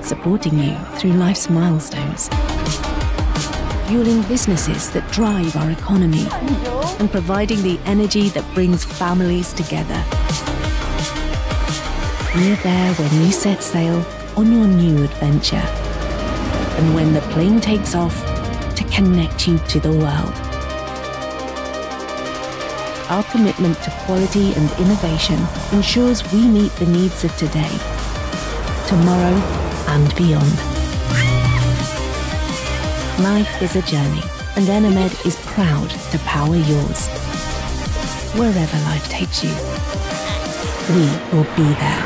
supporting you through life's milestones. Fueling businesses that drive our economy and providing the energy that brings families together. We're there when you set sail on your new adventure. And when the plane takes off to connect you to the world. Our commitment to quality and innovation ensures we meet the needs of today, tomorrow, and beyond. Life is a journey, and Enamed is proud to power yours. Wherever life takes you, we will be there.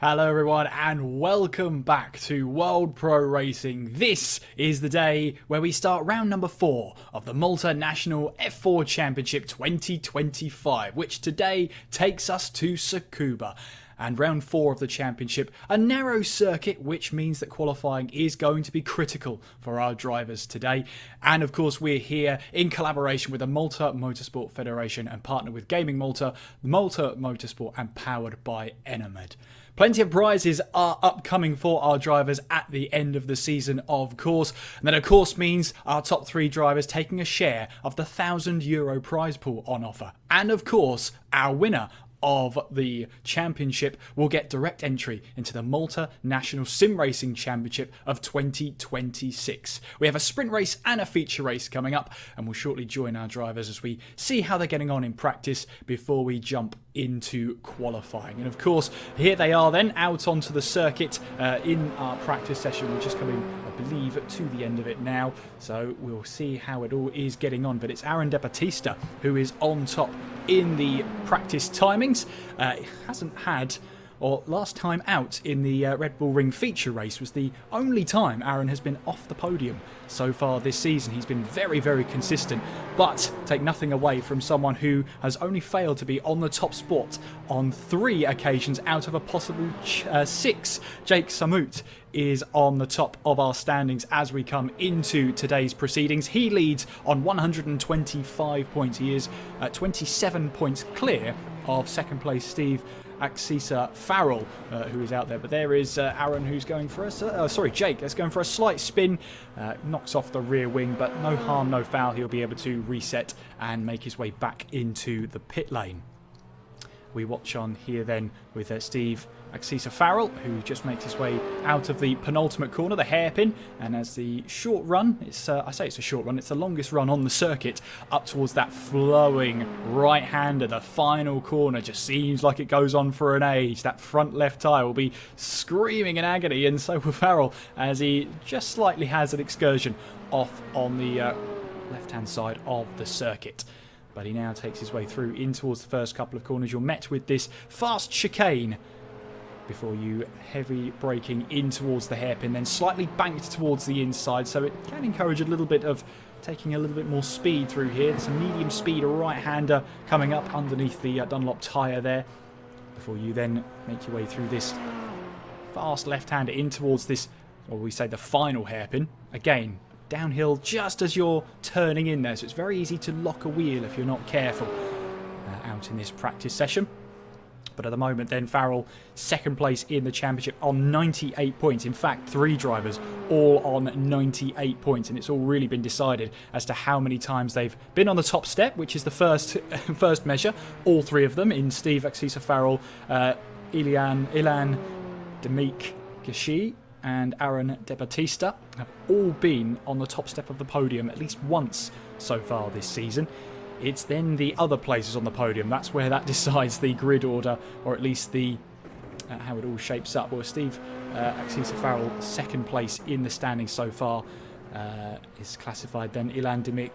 Hello everyone and welcome back to World Pro Racing. This is the day where we start round number 4 of the Malta National F4 Championship 2025, which today takes us to Tsukuba. And round 4 of the championship, a narrow circuit, which means that qualifying is going to be critical for our drivers today. And of course, we're here in collaboration with the Malta Motorsport Federation and partner with Gaming Malta, Malta Motorsport, and powered by Enamed. Plenty of prizes are upcoming for our drivers at the end of the season, of course. And that, of course, means our top 3 drivers taking a share of the €1,000 prize pool on offer. And, of course, our winner of the championship will get direct entry into the Malta National Sim Racing Championship of 2026. We have a sprint race and a feature race coming up, and we'll shortly join our drivers as we see how they're getting on in practice before we jump into qualifying. And of course, here they are then out onto the circuit in our practice session. We're just coming, I believe, to the end of it now, so we'll see how it all is getting on. But it's Aaron De Battista who is on top in the practice timings. Hasn't had, or last time out in the Red Bull Ring feature race was the only time Aaron has been off the podium so far this season. He's been very, very consistent, but take nothing away from someone who has only failed to be on the top spot on 3 occasions out of a possible 6. Jake Samut is on the top of our standings as we come into today's proceedings. He leads on 125 points. He is 27 points clear of second place Steve Axisa Farrell, who is out there. But there is Aaron, who's going for Jake, that's going for a slight spin. Knocks off the rear wing, but no harm, no foul. He'll be able to reset and make his way back into the pit lane. We watch on here then with Steve Axisa Farrell, who just makes his way out of the penultimate corner, the hairpin, and as the short run, I say it's a short run, it's the longest run on the circuit, up towards that flowing right-hander. The final corner just seems like it goes on for an age. That front left tyre will be screaming in agony, and so will Farrell, as he just slightly has an excursion off on the left-hand side of the circuit. But he now takes his way through in towards the first couple of corners. You're met with this fast chicane before you heavy braking in towards the hairpin, then slightly banked towards the inside, so it can encourage a little bit of taking a little bit more speed through here. There's a medium speed right-hander coming up underneath the Dunlop tyre there, before you then make your way through this fast left-hander in towards this, or we say the final hairpin. Again, downhill just as you're turning in there, so it's very easy to lock a wheel if you're not careful out in this practice session. But at the moment then, Farrell second place in the championship on 98 points. In fact, 3 drivers all on 98 points, and it's all really been decided as to how many times they've been on the top step, which is the first measure. All 3 of them in Steve Axisa Farrell, Ilan Demik Gashi and Aaron De Battista have all been on the top step of the podium at least once so far this season. It's then the other places on the podium. That's where that decides the grid order, or at least the how it all shapes up. Well, Steve Axisa Farrell, second place in the standings so far, is classified. Then Ilan Demik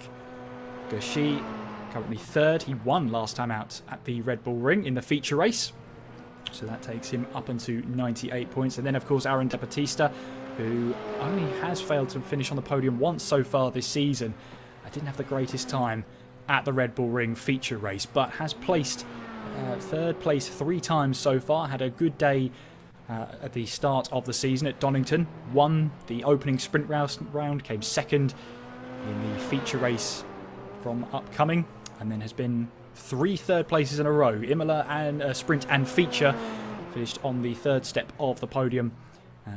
Gashi, currently third. He won last time out at the Red Bull Ring in the feature race. So that takes him up into 98 points. And then, of course, Aaron De Battista, who only has failed to finish on the podium once so far this season. I didn't have the greatest time at the Red Bull Ring feature race, but has placed third place 3 times so far. Had a good day at the start of the season at Donington. Won the opening sprint round, came second in the feature race from upcoming, and then has been 3 third places in a row. Imola and sprint and feature, finished on the 3rd step of the podium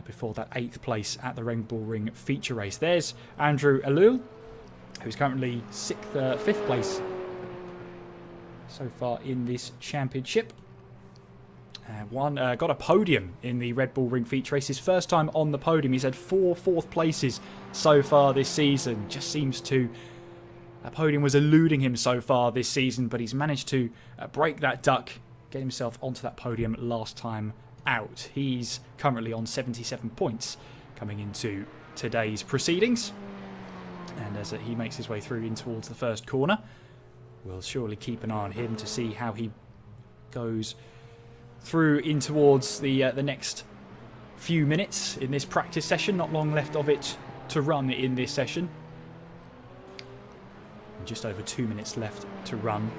before that 8th place at the Red Bull Ring feature race. There's Andrew Alul, who's currently 5th place so far in this championship. Got a podium in the Red Bull Ring feature race. His first time on the podium. He's had 4 4th places so far this season. Just seems to... That podium was eluding him so far this season, but he's managed to break that duck, get himself onto that podium last time out. He's currently on 77 points coming into today's proceedings. And as he makes his way through in towards the first corner, we'll surely keep an eye on him to see how he goes through in towards the next few minutes in this practice session. Not long left of it to run in this session. And just over 2 minutes left to run.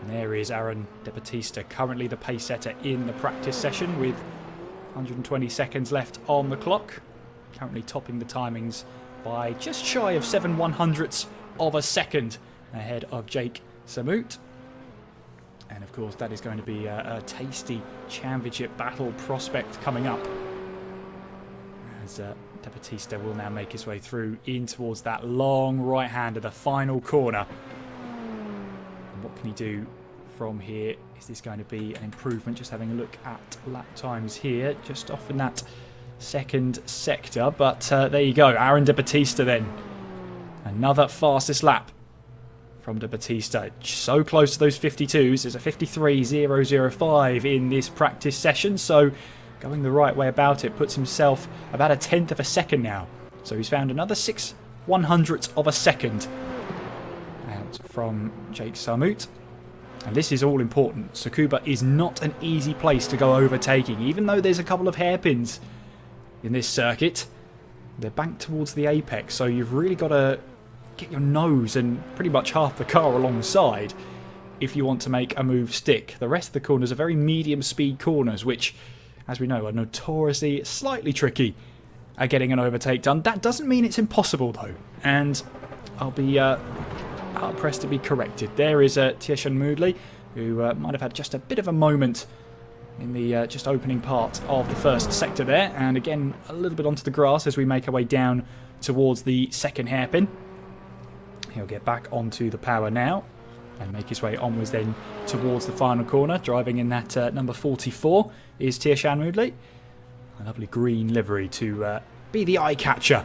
And there is Aaron De Battista, currently the pace setter in the practice session with 120 seconds left on the clock. Currently topping the timings by just shy of 7/100ths of a second ahead of Jake Samut. And of course that is going to be a tasty championship battle prospect coming up, as De Battista will now make his way through in towards that long right hand of the final corner. And what can he do from here? Is this going to be an improvement? Just having a look at lap times here, just off in that second sector, but there you go. Aaron De Battista then, another fastest lap from De Battista, so close to those 52s. There's a 53.005 in this practice session, so going the right way about it, puts himself about 1/10 of a second now. So he's found another 6/100ths of a second out from Jake Samut. And this is all important. Tsukuba is not an easy place to go overtaking, even though there's a couple of hairpins in this circuit. They're banked towards the apex, so you've really got to get your nose and pretty much half the car alongside if you want to make a move stick. The rest of the corners are very medium speed corners, which, as we know, are notoriously slightly tricky at getting an overtake done. That doesn't mean it's impossible though, and I'll be hard pressed to be corrected. There is Tieshan Moodley, who might have had just a bit of a moment in the just opening part of the first sector there, and again a little bit onto the grass as we make our way down towards the second hairpin. He'll get back onto the power now and make his way onwards then towards the final corner. Driving in that number 44 is Tieshan Moodley, a lovely green livery to be the eye catcher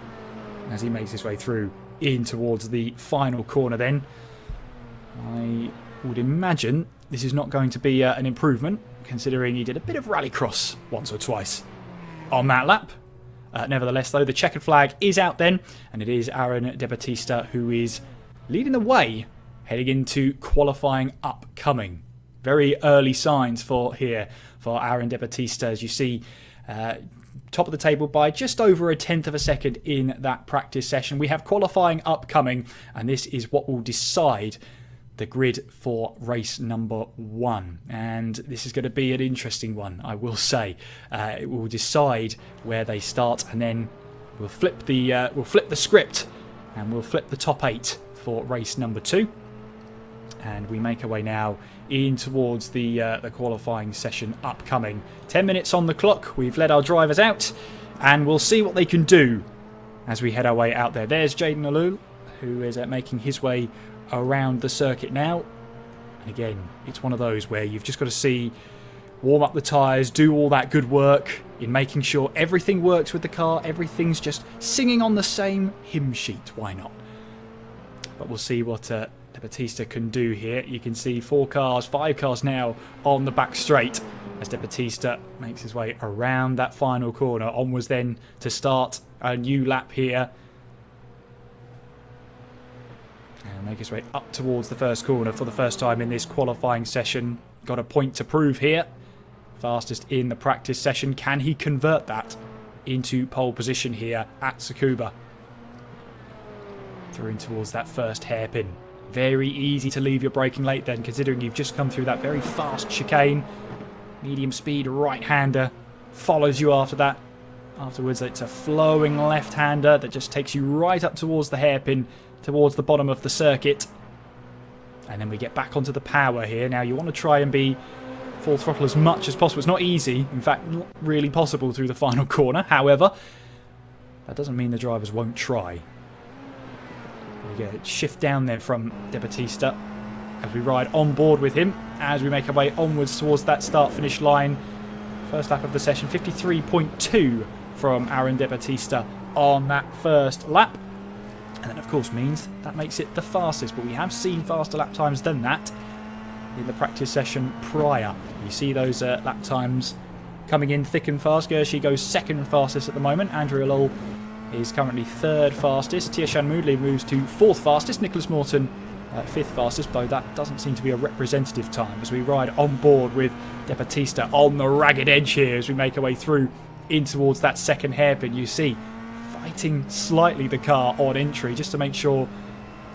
as he makes his way through in towards the final corner then. I would imagine this is not going to be an improvement, considering he did a bit of rallycross once or twice on that lap. Nevertheless, though, the checkered flag is out then, and it is Aaron De Battista who is leading the way heading into qualifying upcoming. Very early signs for Aaron De Battista, as you see, top of the table by just over 1/10 of a second in that practice session. We have qualifying upcoming, and this is what will decide the grid for race number 1. And this is going to be an interesting one, I will say. It will decide where they start, and then we'll flip the script and we'll flip the top 8 for race number 2. And we make our way now in towards the qualifying session upcoming. 10 minutes on the clock. We've let our drivers out, and we'll see what they can do as we head our way out there. There's Jaden Alul, who is making his way around the circuit now. And again, it's one of those where you've just got to warm up the tyres, do all that good work in making sure everything works with the car. Everything's just singing on the same hymn sheet. Why not? But we'll see what De Battista can do here. You can see 5 cars now on the back straight as De Battista makes his way around that final corner. Onwards then to start a new lap here. And make his way up towards the first corner for the first time in this qualifying session. Got a point to prove here. Fastest in the practice session. Can he convert that into pole position here at Tsukuba? Through in towards that first hairpin. Very easy to leave your braking late then, considering you've just come through that very fast chicane. Medium speed right-hander follows you after that. Afterwards, it's a flowing left-hander that just takes you right up towards the hairpin, towards the bottom of the circuit. And then we get back onto the power here. Now, you want to try and be full throttle as much as possible. It's not easy, in fact, not really possible through the final corner. However, that doesn't mean the drivers won't try. We get a shift down there from De Battista as we ride on board with him as we make our way onwards towards that start-finish line. First lap of the session, 53.2 from Aaron De Battista on that first lap. And that, of course, means that makes it the fastest. But we have seen faster lap times than that in the practice session prior. You see those lap times coming in thick and fast. Gershi goes second fastest at the moment. Andrew Lull is currently third fastest. Tiashan Moodley moves to fourth fastest. Nicholas Morton fifth fastest, though that doesn't seem to be a representative time as we ride on board with De Battista on the ragged edge here as we make our way through in towards that second hairpin. You see fighting slightly the car on entry just to make sure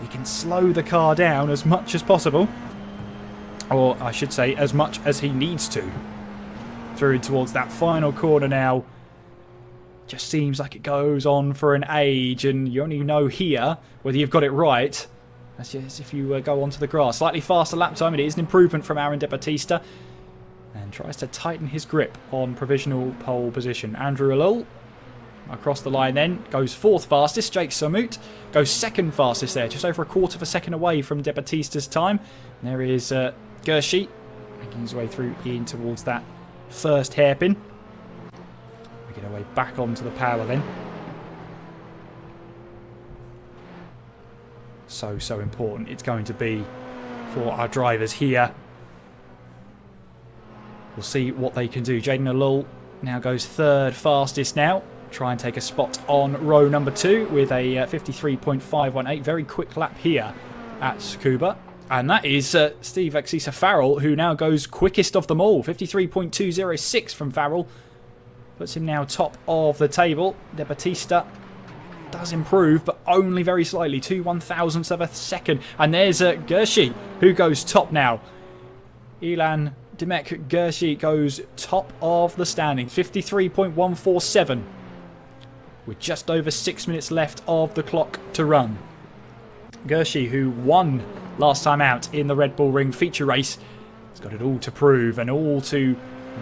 he can slow the car down as much as possible, or I should say as much as he needs to. Through in towards that final corner now. Just seems like it goes on for an age, and you only know here whether you've got it right as if you go onto the grass. Slightly faster lap time. It is an improvement from Aaron De Battista, and tries to tighten his grip on provisional pole position. Andrew Alul across the line then goes fourth fastest. Jake Samut goes second fastest there, just over a quarter of a second away from De Battista's time. And there is Gershi making his way through in towards that first hairpin. Get our way back onto the power then. So important it's going to be for our drivers here. We'll see what they can do. Jaden Alul now goes third fastest now. Try and take a spot on row number 2 with a 53.518. Very quick lap here at Tsukuba. And that is Steve Axisa Farrell, who now goes quickest of them all. 53.206 from Farrell. Puts him now top of the table. De Battista does improve, but only very slightly. 2/1000ths of a second. And there's Gershi, who goes top now. Ilan Dimek Gershi goes top of the standings. 53.147. With just over 6 minutes left of the clock to run. Gershi, who won last time out in the Red Bull Ring feature race, has got it all to prove and all to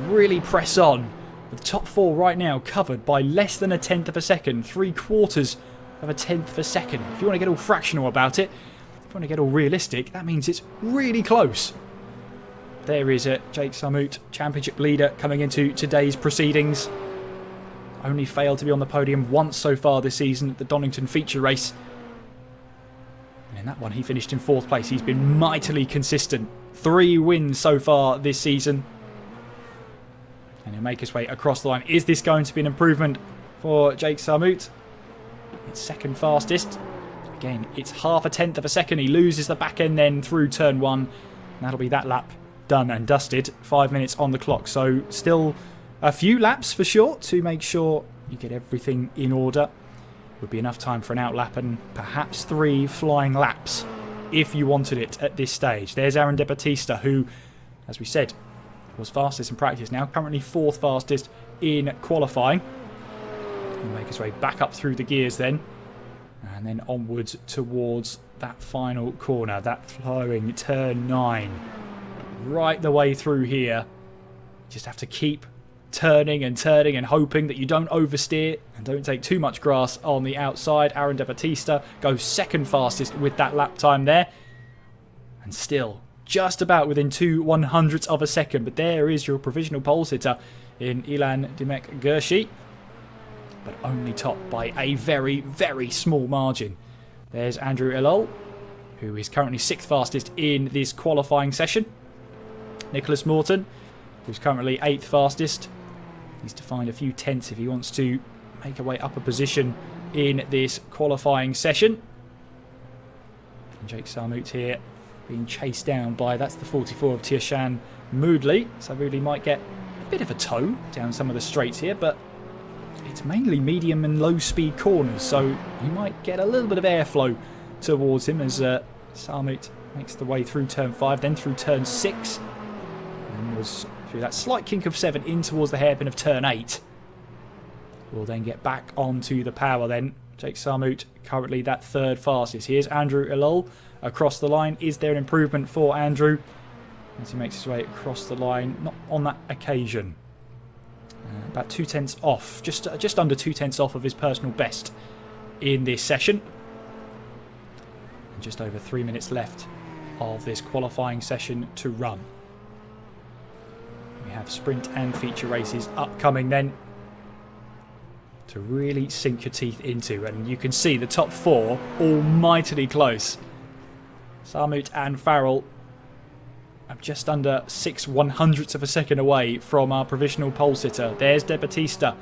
really press on. The top 4 right now covered by less than a tenth of a second. 3/4 of a tenth of a second. If you want to get all fractional about it, if you want to get all realistic, that means it's really close. There is Jake Samut, championship leader, coming into today's proceedings. Only failed to be on the podium once so far this season at the Donington feature race. And in that one he finished in 4th place. He's been mightily consistent. 3 wins so far this season. And he'll make his way across the line. Is this going to be an improvement for Jake Samut? It's second fastest. Again, it's half a tenth of a second. He loses the back end then through turn 1. And that'll be that lap done and dusted. 5 minutes on the clock. So still a few laps for sure to make sure you get everything in order. Would be enough time for an outlap and perhaps 3 flying laps if you wanted it at this stage. There's Aaron De Battista, who, as we said, was fastest in practice, now currently 4th fastest in qualifying. He'll make his way back up through the gears then. And then onwards towards that final corner, that flowing turn 9. Right the way through here. Just have to keep turning and hoping that you don't oversteer and don't take too much grass on the outside. Aaron De Battista goes second fastest with that lap time there. And still just about within 2/100ths of a second. But there is your provisional pole sitter in Ilan Dimek Gershi. But only topped by a very, very small margin. There's Andrew Elol, who is currently 6th fastest in this qualifying session. Nicholas Morton, who's currently 8th fastest. Needs to find a few tenths if he wants to make a way up a position in this qualifying session. And Jake Sarmut here being chased down by, that's the 44 of Tiashan Moodley. So Moodley might get a bit of a tow down some of the straights here, but it's mainly medium and low speed corners, so you might get a little bit of airflow towards him as Sarmut makes the way through turn 5, then through turn 6, and was through that slight kink of 7 in towards the hairpin of turn 8. We'll then get back onto the power then. Jake Sarmut currently that 3rd fastest. Here's Andrew Elol across the line. Is there an improvement for Andrew as he makes his way across the line? Not on that occasion. About 2 tenths off, just under 2 tenths off of his personal best in this session. And just over 3 minutes left of this qualifying session to run. We have sprint and feature races upcoming then to really sink your teeth into. And you can see the top 4 all mightily close. Sarmut and Farrell I'm just under 6/100ths of a second away from our provisional pole sitter. There's De Battista.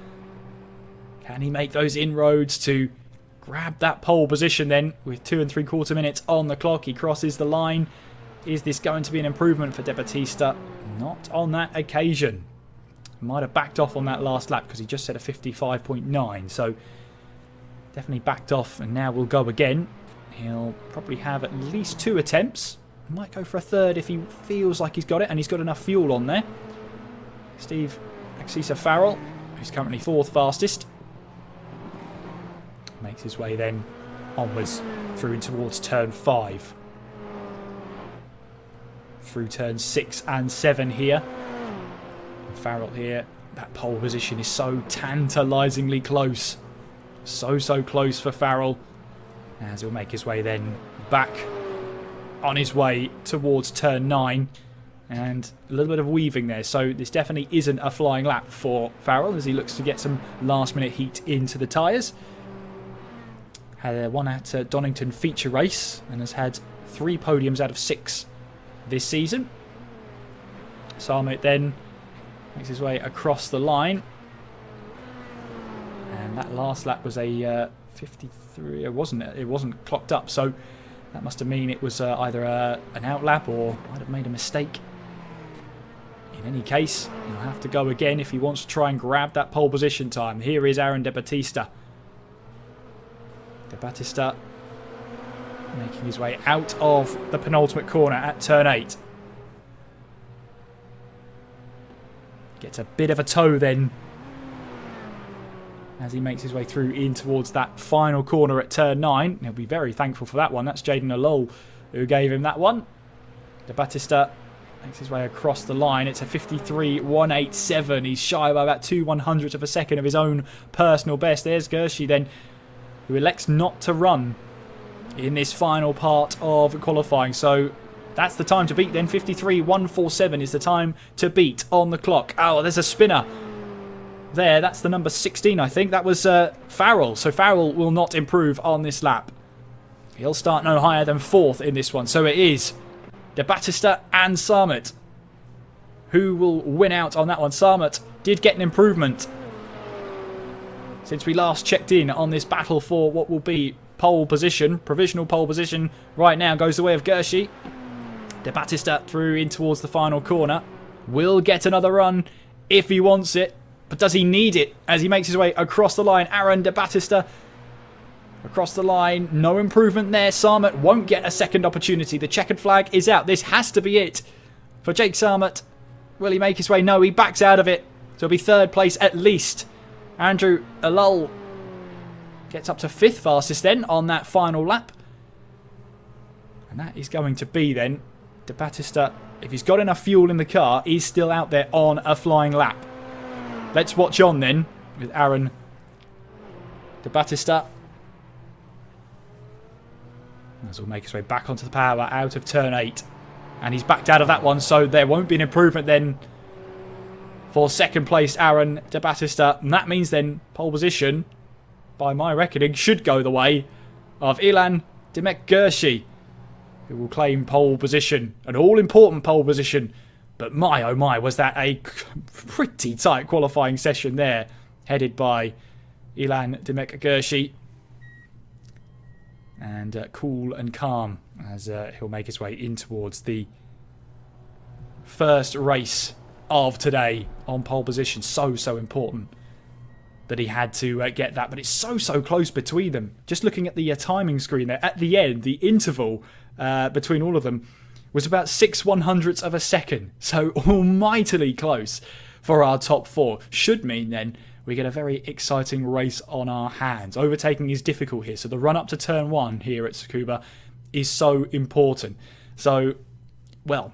Can he make those inroads to grab that pole position then with 2 3/4 minutes on the clock? He crosses the line. Is this going to be an improvement for De Battista? Not on that occasion. Might have backed off on that last lap because he just set a 55.9. So definitely backed off, and now we'll go again. He'll probably have at least 2 attempts. Might go for a 3rd if he feels like he's got it and he's got enough fuel on there. Steve Axisa Farrell, who's currently 4th fastest, makes his way then onwards through towards turn 5. Through turn 6 and 7 here. And Farrell here, that pole position is so tantalisingly close. So close for Farrell, as he'll make his way then back on his way towards turn 9, and a little bit of weaving there, so this definitely isn't a flying lap for Farrell as he looks to get some last minute heat into the tyres. Had one at Donington feature race and has had 3 podiums out of 6 this season. Sarmut then makes his way across the line, and that last lap was a 53. It wasn't clocked up, so that must have mean it was either an outlap or might have made a mistake. In any case, he'll have to go again if he wants to try and grab that pole position time. Here is Aaron De Battista. De Battista making his way out of the penultimate corner at turn 8. Gets a bit of a tow then as he makes his way through in towards that final corner at turn 9. He'll be very thankful for that one. That's Jaden Alol who gave him that one. De Battista makes his way across the line. It's a 53.187. He's shy by about 2/100ths of a second of his own personal best. There's Gershi then, who elects not to run in this final part of qualifying. So that's the time to beat then. 53.147 is the time to beat on the clock. Oh, there's a spinner there. That's the number 16, I think. That was Farrell. So Farrell will not improve on this lap. He'll start no higher than 4th in this one. So it is De Battista and Sarmut who will win out on that one. Sarmut did get an improvement since we last checked in on this battle for what will be pole position. Provisional pole position right now goes the way of Gershi. De Battista through in towards the final corner. Will get another run if he wants it. But does he need it as he makes his way across the line? Aaron De Battista across the line. No improvement there. Sarmut won't get a second opportunity. The checkered flag is out. This has to be it for Jake Sarmut. Will he make his way? No, he backs out of it. So it'll be 3rd place at least. Andrew Alol Gets up to 5th fastest then on that final lap. And that is going to be then De Battista, if he's got enough fuel in the car, is still out there on a flying lap. Let's watch on then with Aaron De Battista. As we'll make his way back onto the power out of turn 8. And he's backed out of that one, so there won't be an improvement then for second place Aaron De Battista. And that means then pole position, by my reckoning, should go the way of Ilan Demek-Gershi, who will claim pole position, an all-important pole position. But my, oh my, was that a pretty tight qualifying session there, headed by Ilan Demek-Gershi. And cool and calm as he'll make his way in towards the first race of today on pole position. So important that he had to get that, but it's so close between them. Just looking at the timing screen there, at the end, the interval between all of them was about 6/100ths of a second. So almightily close for our top 4. Should mean then we get a very exciting race on our hands. Overtaking is difficult here, so the run up to turn 1 here at Tsukuba is so important. So, well,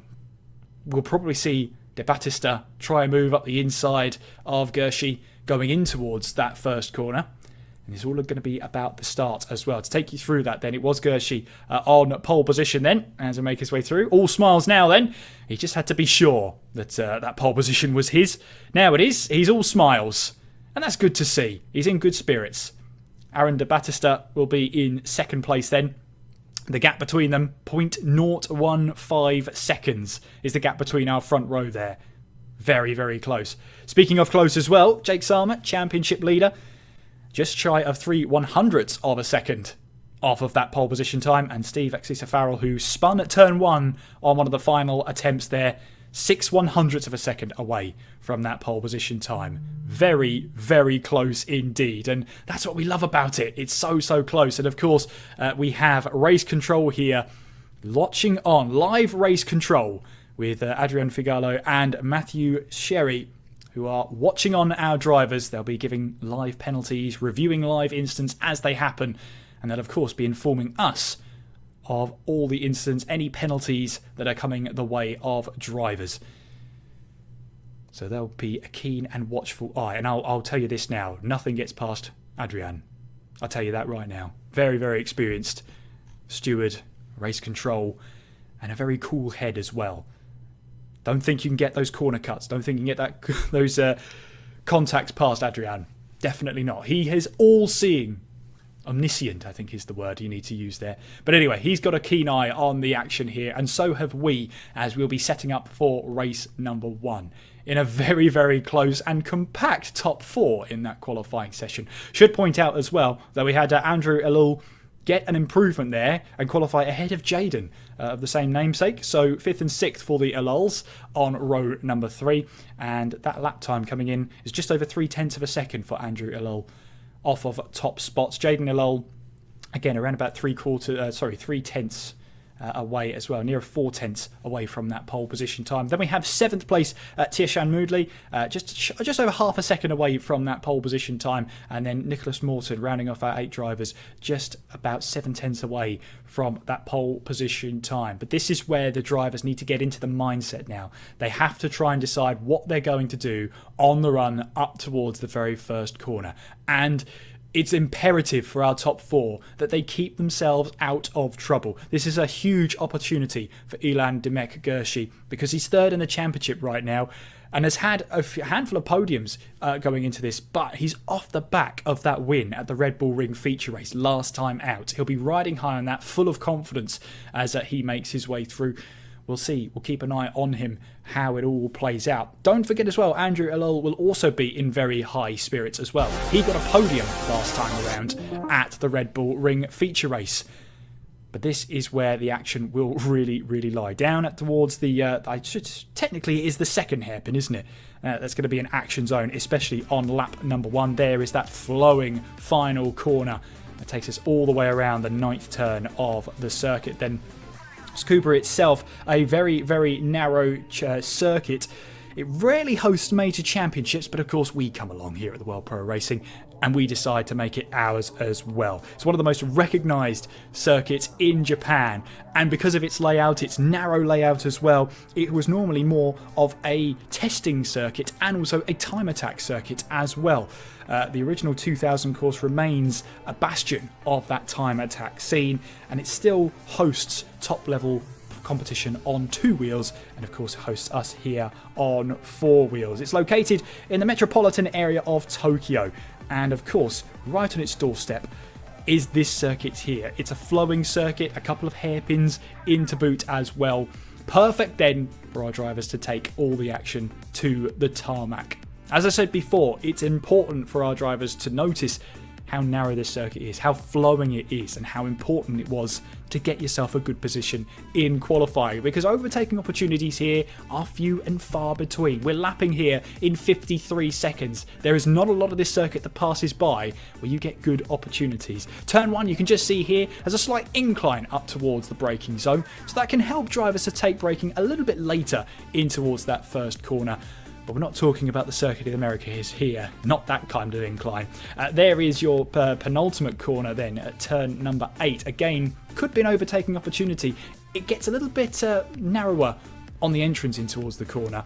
we'll probably see De Battista try and move up the inside of Gershi going in towards that first corner. And it's all going to be about the start as well. To take you through that then, it was Gershi on pole position then, as he make his way through. All smiles now then. He just had to be sure that that pole position was his. Now it is. He's all smiles. And that's good to see. He's in good spirits. Aaron De Battista will be in second place then. The gap between them, 0.015 seconds is the gap between our front row there. Very close. Speaking of close as well, Jake Salmer, championship leader, just shy of 3/100ths of a second off of that pole position time. And Steve Farrell, who spun at turn 1 on one of the final attempts there, 6/100ths of a second away from that pole position time. Very close indeed. And that's what we love about it. It's so close. And of course, we have race control here. Watching on live race control with Adrian Figalo and Matthew Sherry, who are watching on our drivers. They'll be giving live penalties, reviewing live incidents as they happen. And they'll of course be informing us of all the incidents, any penalties that are coming the way of drivers. So there'll be a keen and watchful eye. And I'll tell you this now, nothing gets past Adrian. I'll tell you that right now. Very experienced steward, race control, and a very cool head as well. Don't think you can get those corner cuts. Don't think you can get those contacts past Adrian. Definitely not. He is all-seeing. Omniscient, I think is the word you need to use there. But anyway, he's got a keen eye on the action here, and so have we, as we'll be setting up for race number 1 in a very close and compact top 4 in that qualifying session. Should point out as well that we had Andrew Elul get an improvement there and qualify ahead of Jaden of the same namesake. So 5th and 6th for the Eluls on row number 3, and that lap time coming in is just over 0.3 of a second for Andrew Elul off of top spots. Jaden Elul, again, around about 3/10 away as well, near 4/10 away from that pole position time. Then we have 7th place Tiashan Moodley, just over half a second away from that pole position time, and then Nicholas Morton rounding off our 8 drivers, just about 7/10 away from that pole position time. But this is where the drivers need to get into the mindset now. They have to try and decide what they're going to do on the run up towards the very first corner. And it's imperative for our top 4 that they keep themselves out of trouble. This is a huge opportunity for Ilan Demek-Gershi because he's 3rd in the championship right now and has had a handful of podiums going into this, but he's off the back of that win at the Red Bull Ring feature race last time out. He'll be riding high on that, full of confidence as he makes his way through. We'll see. We'll keep an eye on him, how it all plays out. Don't forget as well, Andrew Elul will also be in very high spirits as well. He got a podium last time around at the Red Bull Ring feature race. But this is where the action will really lie. Down at towards the, technically it is the second hairpin, isn't it? That's going to be an action zone, especially on lap number 1. There is that flowing final corner that takes us all the way around the 9th turn of the circuit. Then Tsukuba itself, a very narrow circuit. It rarely hosts major championships, but of course we come along here at the World Pro Racing and we decide to make it ours as well. It's one of the most recognised circuits in Japan, and because of its layout, its narrow layout as well, it was normally more of a testing circuit and also a time attack circuit as well. The original 2000 course remains a bastion of that time attack scene, and it still hosts top level competition on 2 wheels, and of course hosts us here on 4 wheels. It's located in the metropolitan area of Tokyo, and of course right on its doorstep is this circuit here. It's a flowing circuit, a couple of hairpins in to boot as well. Perfect then for our drivers to take all the action to the tarmac. As I said before, it's important for our drivers to notice how narrow this circuit is, how flowing it is, and how important it was to get yourself a good position in qualifying, because overtaking opportunities here are few and far between. We're lapping here in 53 seconds. There is not a lot of this circuit that passes by where you get good opportunities. Turn 1, you can just see here, has a slight incline up towards the braking zone, so that can help drivers to take braking a little bit later in towards that first corner. But we're not talking about the circuit in America is here, not that kind of incline. There is your penultimate corner then at turn number 8. Again, could be an overtaking opportunity. It gets a little bit narrower on the entrance in towards the corner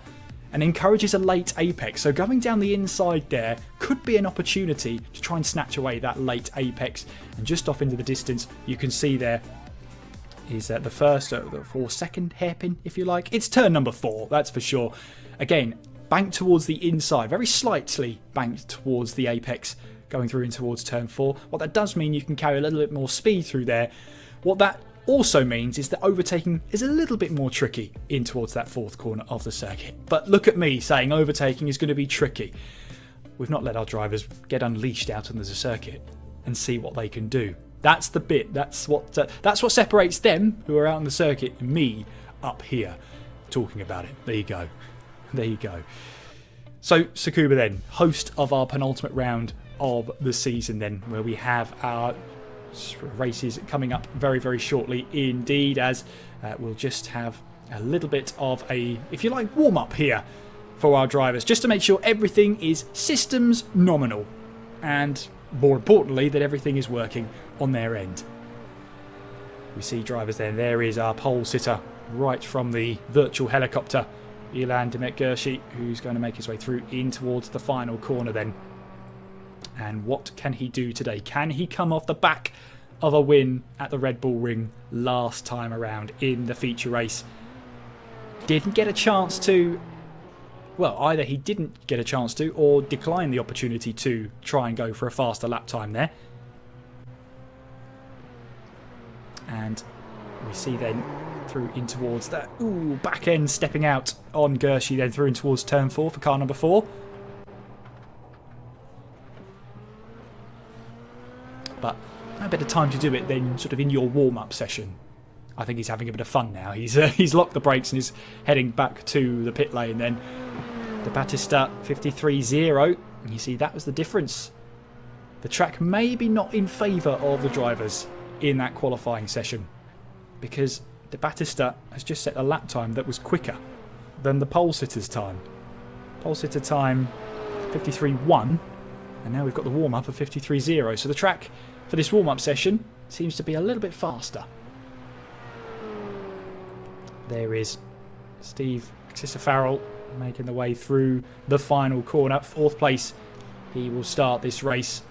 and encourages a late apex. So going down the inside there could be an opportunity to try and snatch away that late apex. And just off into the distance, you can see there is the first or second hairpin, if you like. It's turn number 4, that's for sure. Again, banked towards the inside, very slightly banked towards the apex, going through in towards turn 4. What that does mean, you can carry a little bit more speed through there. What that also means is that overtaking is a little bit more tricky in towards that 4th corner of the circuit. But look at me saying overtaking is going to be tricky. We've not let our drivers get unleashed out on the circuit and see what they can do. That's the bit. That's what separates them, who are out on the circuit, and me up here talking about it. There you go. There you go. So Tsukuba then, host of our penultimate round of the season then, where we have our races coming up very, very shortly indeed, as we'll just have a little bit of a, if you like, warm-up here for our drivers, just to make sure everything is systems nominal, and more importantly, that everything is working on their end. We see drivers then. There is our pole sitter right from the virtual helicopter, Ilan Demet-Gershi, who's going to make his way through in towards the final corner then. And what can he do today? Can he come off the back of a win at the Red Bull Ring last time around in the feature race? Didn't get a chance to, well, either he didn't get a chance to or declined the opportunity to try and go for a faster lap time there. And we see then through in towards that back end, stepping out on Gershi, then through in towards turn 4 for car number 4. But no better time to do it than sort of in your warm-up session. I think he's having a bit of fun now. He's locked the brakes and is heading back to the pit lane then. The Battista 53.0, and you see that was the difference. The track maybe not in favour of the drivers in that qualifying session, because the Battista has just set a lap time that was quicker than the pole sitter's time. Pole sitter time 53.1, and now we've got the warm-up of 53.0. So the track for this warm-up session seems to be a little bit faster. There is Steve Farrell making the way through the final corner. 4th place, he will start this race.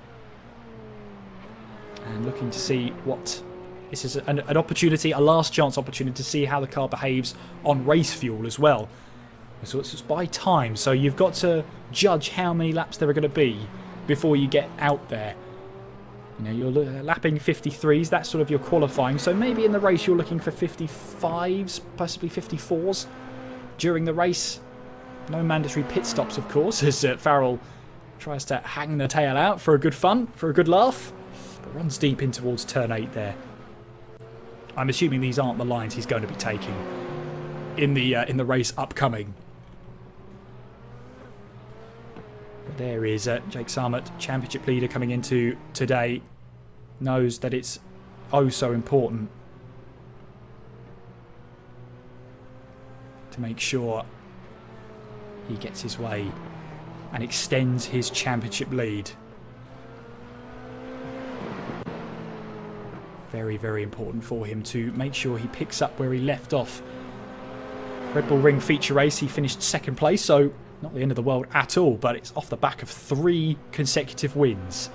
And looking to see what... This is an opportunity, a last chance opportunity to see how the car behaves on race fuel as well. So it's by time, so you've got to judge how many laps there are going to be before you get out there. You know, you're lapping 53s, that's sort of your qualifying. So maybe in the race you're looking for 55s, possibly 54s during the race. No mandatory pit stops, of course, as Farrell tries to hang the tail out for a good fun, for a good laugh. But runs deep in towards turn 8 there. I'm assuming these aren't the lines he's going to be taking in the race upcoming. But there is Jake Sarmut, championship leader, coming into today. Knows that it's oh so important to make sure he gets his way and extends his championship lead. Very, very important for him to make sure he picks up where he left off. Red Bull Ring feature race, he finished second place, so not the end of the world at all, but it's off the back of 3 consecutive wins.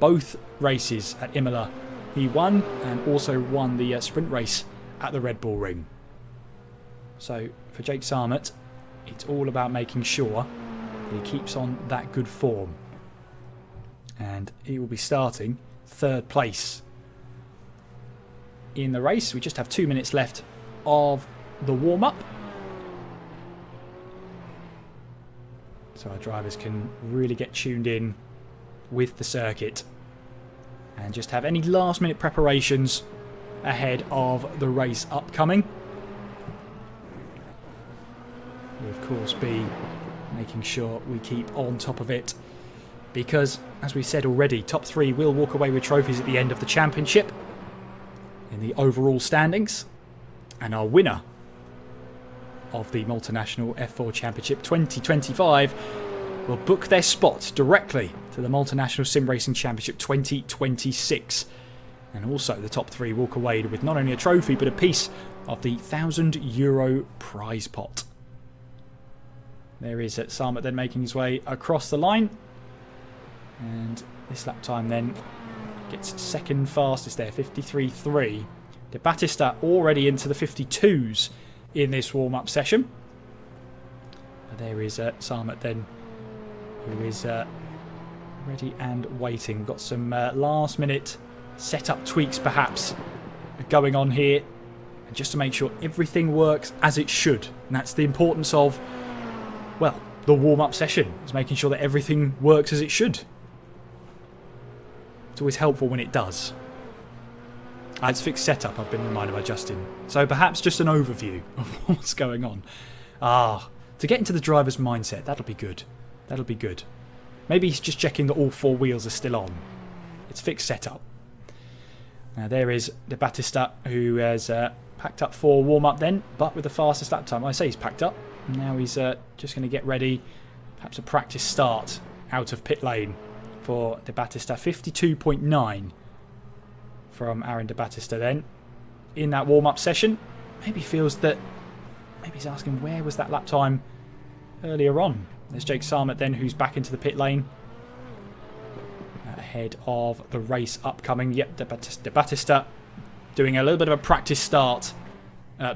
Both races at Imola he won, and also won the sprint race at the Red Bull Ring. So for Jake Sarmut, it's all about making sure that he keeps on that good form. And he will be starting 3rd place in the race. We just have 2 minutes left of the warm-up, so our drivers can really get tuned in with the circuit and just have any last minute preparations ahead of the race upcoming. We'll of course be making sure we keep on top of it, because as we said already, top 3 will walk away with trophies at the end of the championship in the overall standings, and our winner of the Malta National F4 Championship 2025 will book their spot directly to the Malta National Sim Racing Championship 2026. And also the top 3 walk away with not only a trophy but a piece of the €1,000 prize pot. There is Sarmut then making his way across the line, and this lap time then gets second fastest there, 53.3. De Battista already into the 52s in this warm-up session. But there is Sarmut then, who is ready and waiting. Got some last-minute setup tweaks perhaps going on here, and just to make sure everything works as it should. And that's the importance of, well, the warm-up session, is making sure that everything works as it should. It's always helpful when it does. It's fixed setup, I've been reminded by Justin. So perhaps just an overview of what's going on. To get into the driver's mindset, that'll be good. That'll be good. Maybe he's just checking that all 4 wheels are still on. It's fixed setup. Now there is De Battista, who has packed up for warm-up then, but with the fastest lap time. I say he's packed up. Now he's just going to get ready. Perhaps a practice start out of pit lane for De Battista. 52.9 from Aaron De Battista then in that warm-up session. Maybe feels that, maybe he's asking where was that lap time earlier on. There's Jake Sarmut then, who's back into the pit lane ahead of the race upcoming. Yep, De Battista doing a little bit of a practice start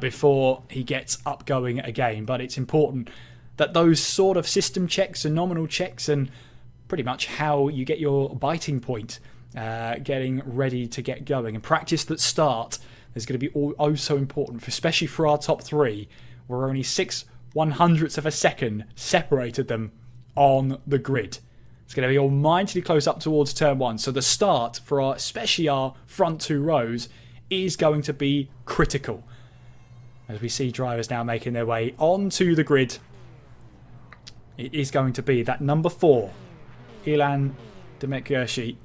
before he gets up going again. But it's important that those sort of system checks and nominal checks, and pretty much how you get your biting point, getting ready to get going, and practice that start is going to be so important, especially for our top 3, where only 6/100ths of a second separated them on the grid. It's going to be almightily close up towards turn 1, so the start for especially our front 2 rows is going to be critical, as we see drivers now making their way onto the grid. It is going to be that number 4, Ilan Demetgershi,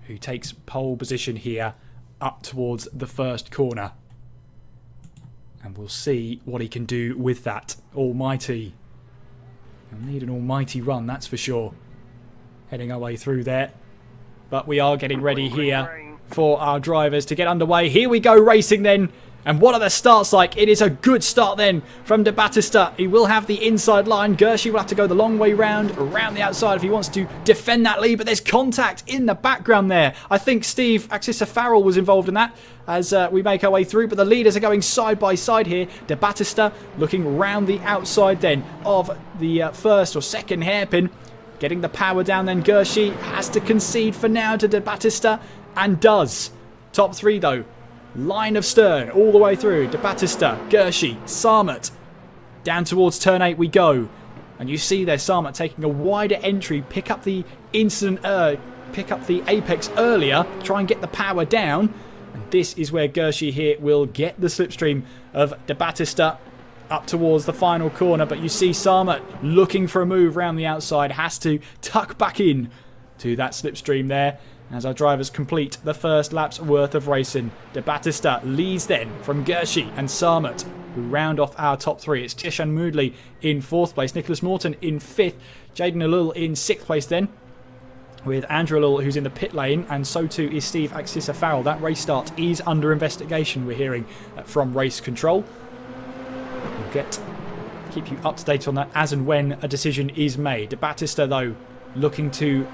who takes pole position here up towards the first corner. And we'll see what he can do with that. Almighty. He'll need an almighty run, that's for sure. Heading our way through there. But we are getting ready here for our drivers to get underway. Here we go, racing then. And what are the starts like? It is a good start then from De Battista. He will have the inside line. Gershi will have to go the long way round, around the outside if he wants to defend that lead. But there's contact in the background there. I think Steve Axissa-Farrell was involved in that as we make our way through. But the leaders are going side by side here. De Battista looking round the outside then of the first or second hairpin. Getting the power down then. Gershi has to concede for now to De Battista, and does. Top 3 though. Line of stern all the way through. De Battista, Gershi, Sarmut. Down towards turn 8 we go. And you see there Sarmut taking a wider entry, pick up the apex earlier, try and get the power down. And this is where Gershi here will get the slipstream of De Battista up towards the final corner. But you see Sarmut looking for a move around the outside, has to tuck back in to that slipstream there. As our drivers complete the first lap's worth of racing. De Battista leads then from Gershi and Sarmut. who round off our top three. It's Tishan Moodley in 4th place, Nicholas Morton in 5th, Jaden Alul in 6th place then, with Andrew Alul who's in the pit lane, and so too is Steve Axissa Farrell. That race start is under investigation, we're hearing from race control. We'll keep you up to date on that as and when a decision is made. De Battista, though, looking to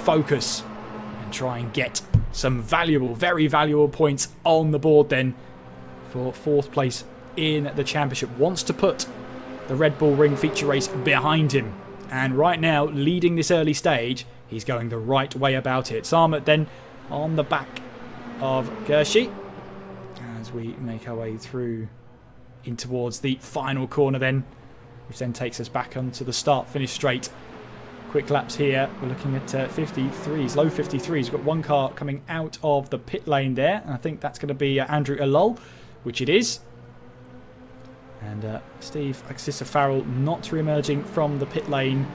focus and try and get some valuable, very valuable points on the board then for 4th place in the championship. Wants to put the Red Bull Ring feature race behind him. And right now, leading this early stage, he's going the right way about it. Sarmat then on the back of Gershi as we make our way through in towards the final corner then, which then takes us back onto the start-finish straight. Quick laps here. We're looking at 53s, low 53s. We've got one car coming out of the pit lane there, and I think that's going to be Andrew Alul, which it is. And Steve Axissa Farrell not re-emerging from the pit lane.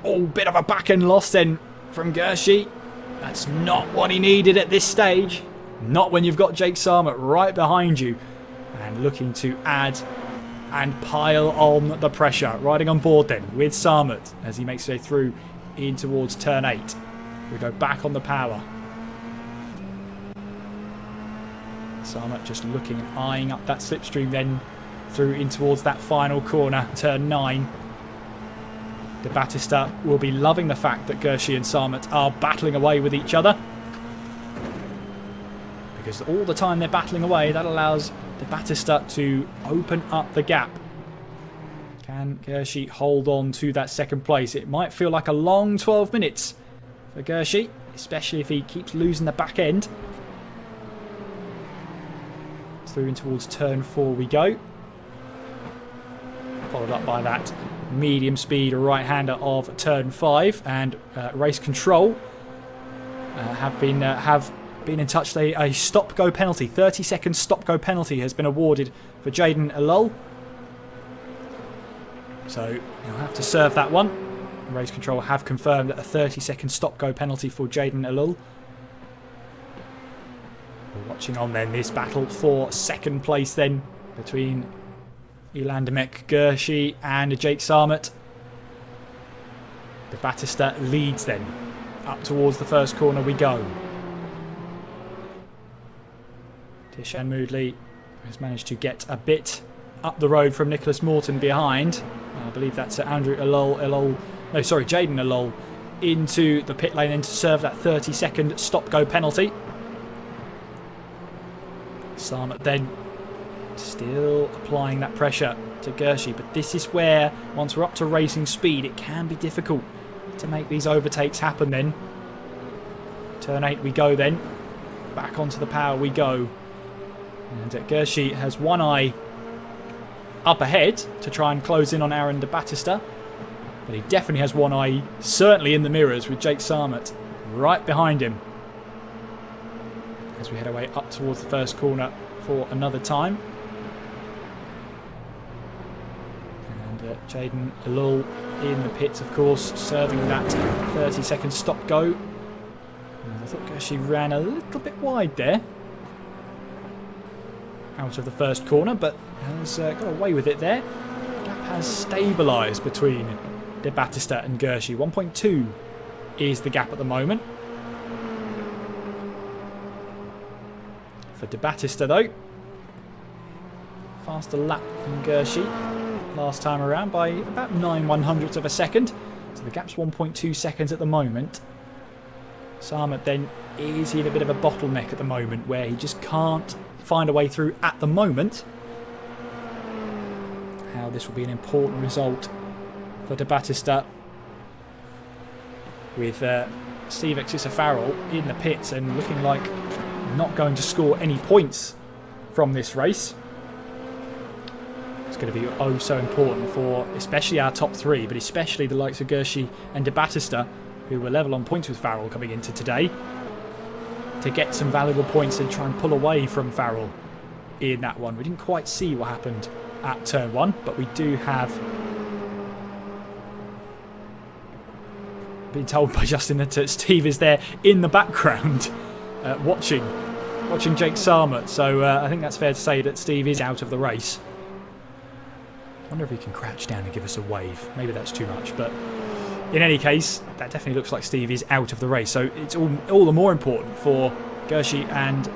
Oh, bit of a back-end loss then from Gershi. That's not what he needed at this stage. Not when you've got Jake Sarmat right behind you and looking to add and pile on the pressure. Riding on board then with Sarmat as he makes his way through in towards turn 8. We go back on the power. Sarmat just looking and eyeing up that slipstream then through in towards that final corner, turn 9. De Battista will be loving the fact that Gershi and Sarmat are battling away with each other, because all the time they're battling away, that allows De Battista to open up the gap. Can Gershi hold on to that second place? It might feel like a long 12 minutes for Gershi, especially if he keeps losing the back end. Through in towards turn 4 we go. Followed up by that medium speed right-hander of turn 5, and race control have been in touch. A stop-go penalty, 30-second stop-go penalty has been awarded for Jaden Alul. So you'll have to serve that one. Race control have confirmed that a 30-second stop-go penalty for Jaden Alul. We're watching on then this battle for second place then between Ilandamek Gershi and Jake Sarmat. De Battista leads then. Up towards the first corner we go. Tishan Moodley has managed to get a bit up the road from Nicholas Morton behind. I believe that's Andrew Jaden Alul into the pit lane and to serve that 30-second stop-go penalty. Sarmat then still applying that pressure to Gershi, but this is where, once we're up to racing speed, it can be difficult to make these overtakes happen then. Turn 8 we go then. Back onto the power we go. And Gershi has one eye up ahead to try and close in on Aaron De Battista, but he definitely has one eye certainly in the mirrors with Jake Sarmat right behind him. As we head our way up towards the first corner for another time. And Jaden Alul in the pits, of course, serving that 30-second stop-go. I thought Gershi ran a little bit wide there out of the first corner, but has got away with it there. The gap has stabilised between De Battista and Gershi. 1.2 is the gap at the moment. For De Battista though, faster lap than Gershi last time around by about 9/100ths of a second, so the gap's 1.2 seconds at the moment. Sarmat then is in a bit of a bottleneck at the moment where he just can't find a way through at the moment. How this will be an important result for De Battista, with Steve Axissa Farrell in the pits and looking like not going to score any points from this race. It's going to be oh so important for especially our top 3, but especially the likes of Gershi and De Battista, who were level on points with Farrell coming into today, to get some valuable points and try and pull away from Farrell in that one. We didn't quite see what happened at turn 1, but we do have been told by Justin that Steve is there in the background watching watching Jake Sarmut, so I think that's fair to say that Steve is out of the race. I wonder if he can crouch down and give us a wave. Maybe that's too much, but in any case, that definitely looks like Steve is out of the race. So it's all the more important for Gershi and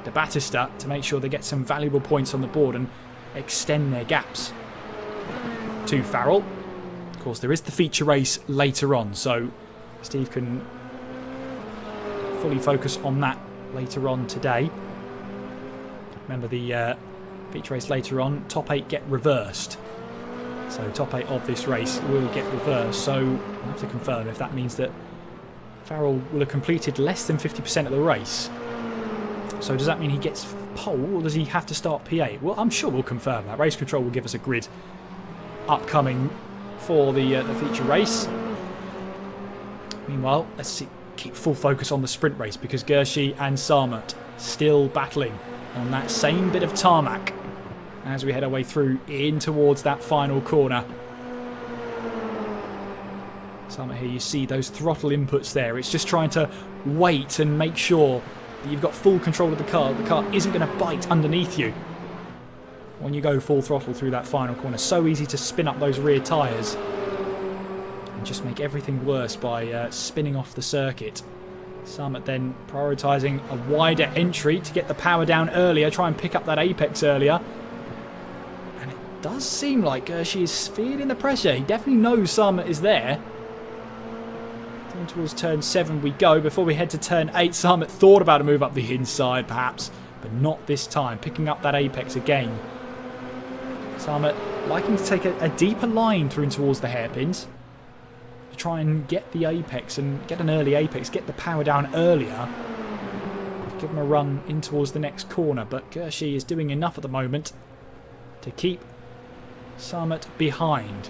De Battista to make sure they get some valuable points on the board and extend their gaps to Farrell. Of course, there is the feature race later on, so Steve can fully focus on that later on today. Remember, the feature race later on, top 8 get reversed. So top 8 of this race will get reversed. So I'll have to confirm if that means that Farrell will have completed less than 50% of the race. So does that mean he gets pole, or does he have to start P8? Well, I'm sure we'll confirm that. Race Control will give us a grid upcoming for the feature race. Meanwhile, let's keep full focus on the sprint race, because Gershi and Sarmut still battling on that same bit of tarmac as we head our way through in towards that final corner. Sarmut here, you see those throttle inputs there. It's just trying to wait and make sure that you've got full control of the car. The car isn't going to bite underneath you when you go full throttle through that final corner. So easy to spin up those rear tyres and just make everything worse by spinning off the circuit. Sarmut then prioritising a wider entry to get the power down earlier, try and pick up that apex earlier. And it does seem like Gershi is feeling the pressure. He definitely knows Sarmut is there. Going towards turn 7 we go. Before we head to turn 8, Sarmut thought about a move up the inside perhaps, but not this time. Picking up that apex again. Sarmut liking to take a deeper line through and towards the hairpins to try and get the apex and get an early apex, get the power down earlier. Give him a run in towards the next corner, but Gershi is doing enough at the moment to keep Sarmut behind.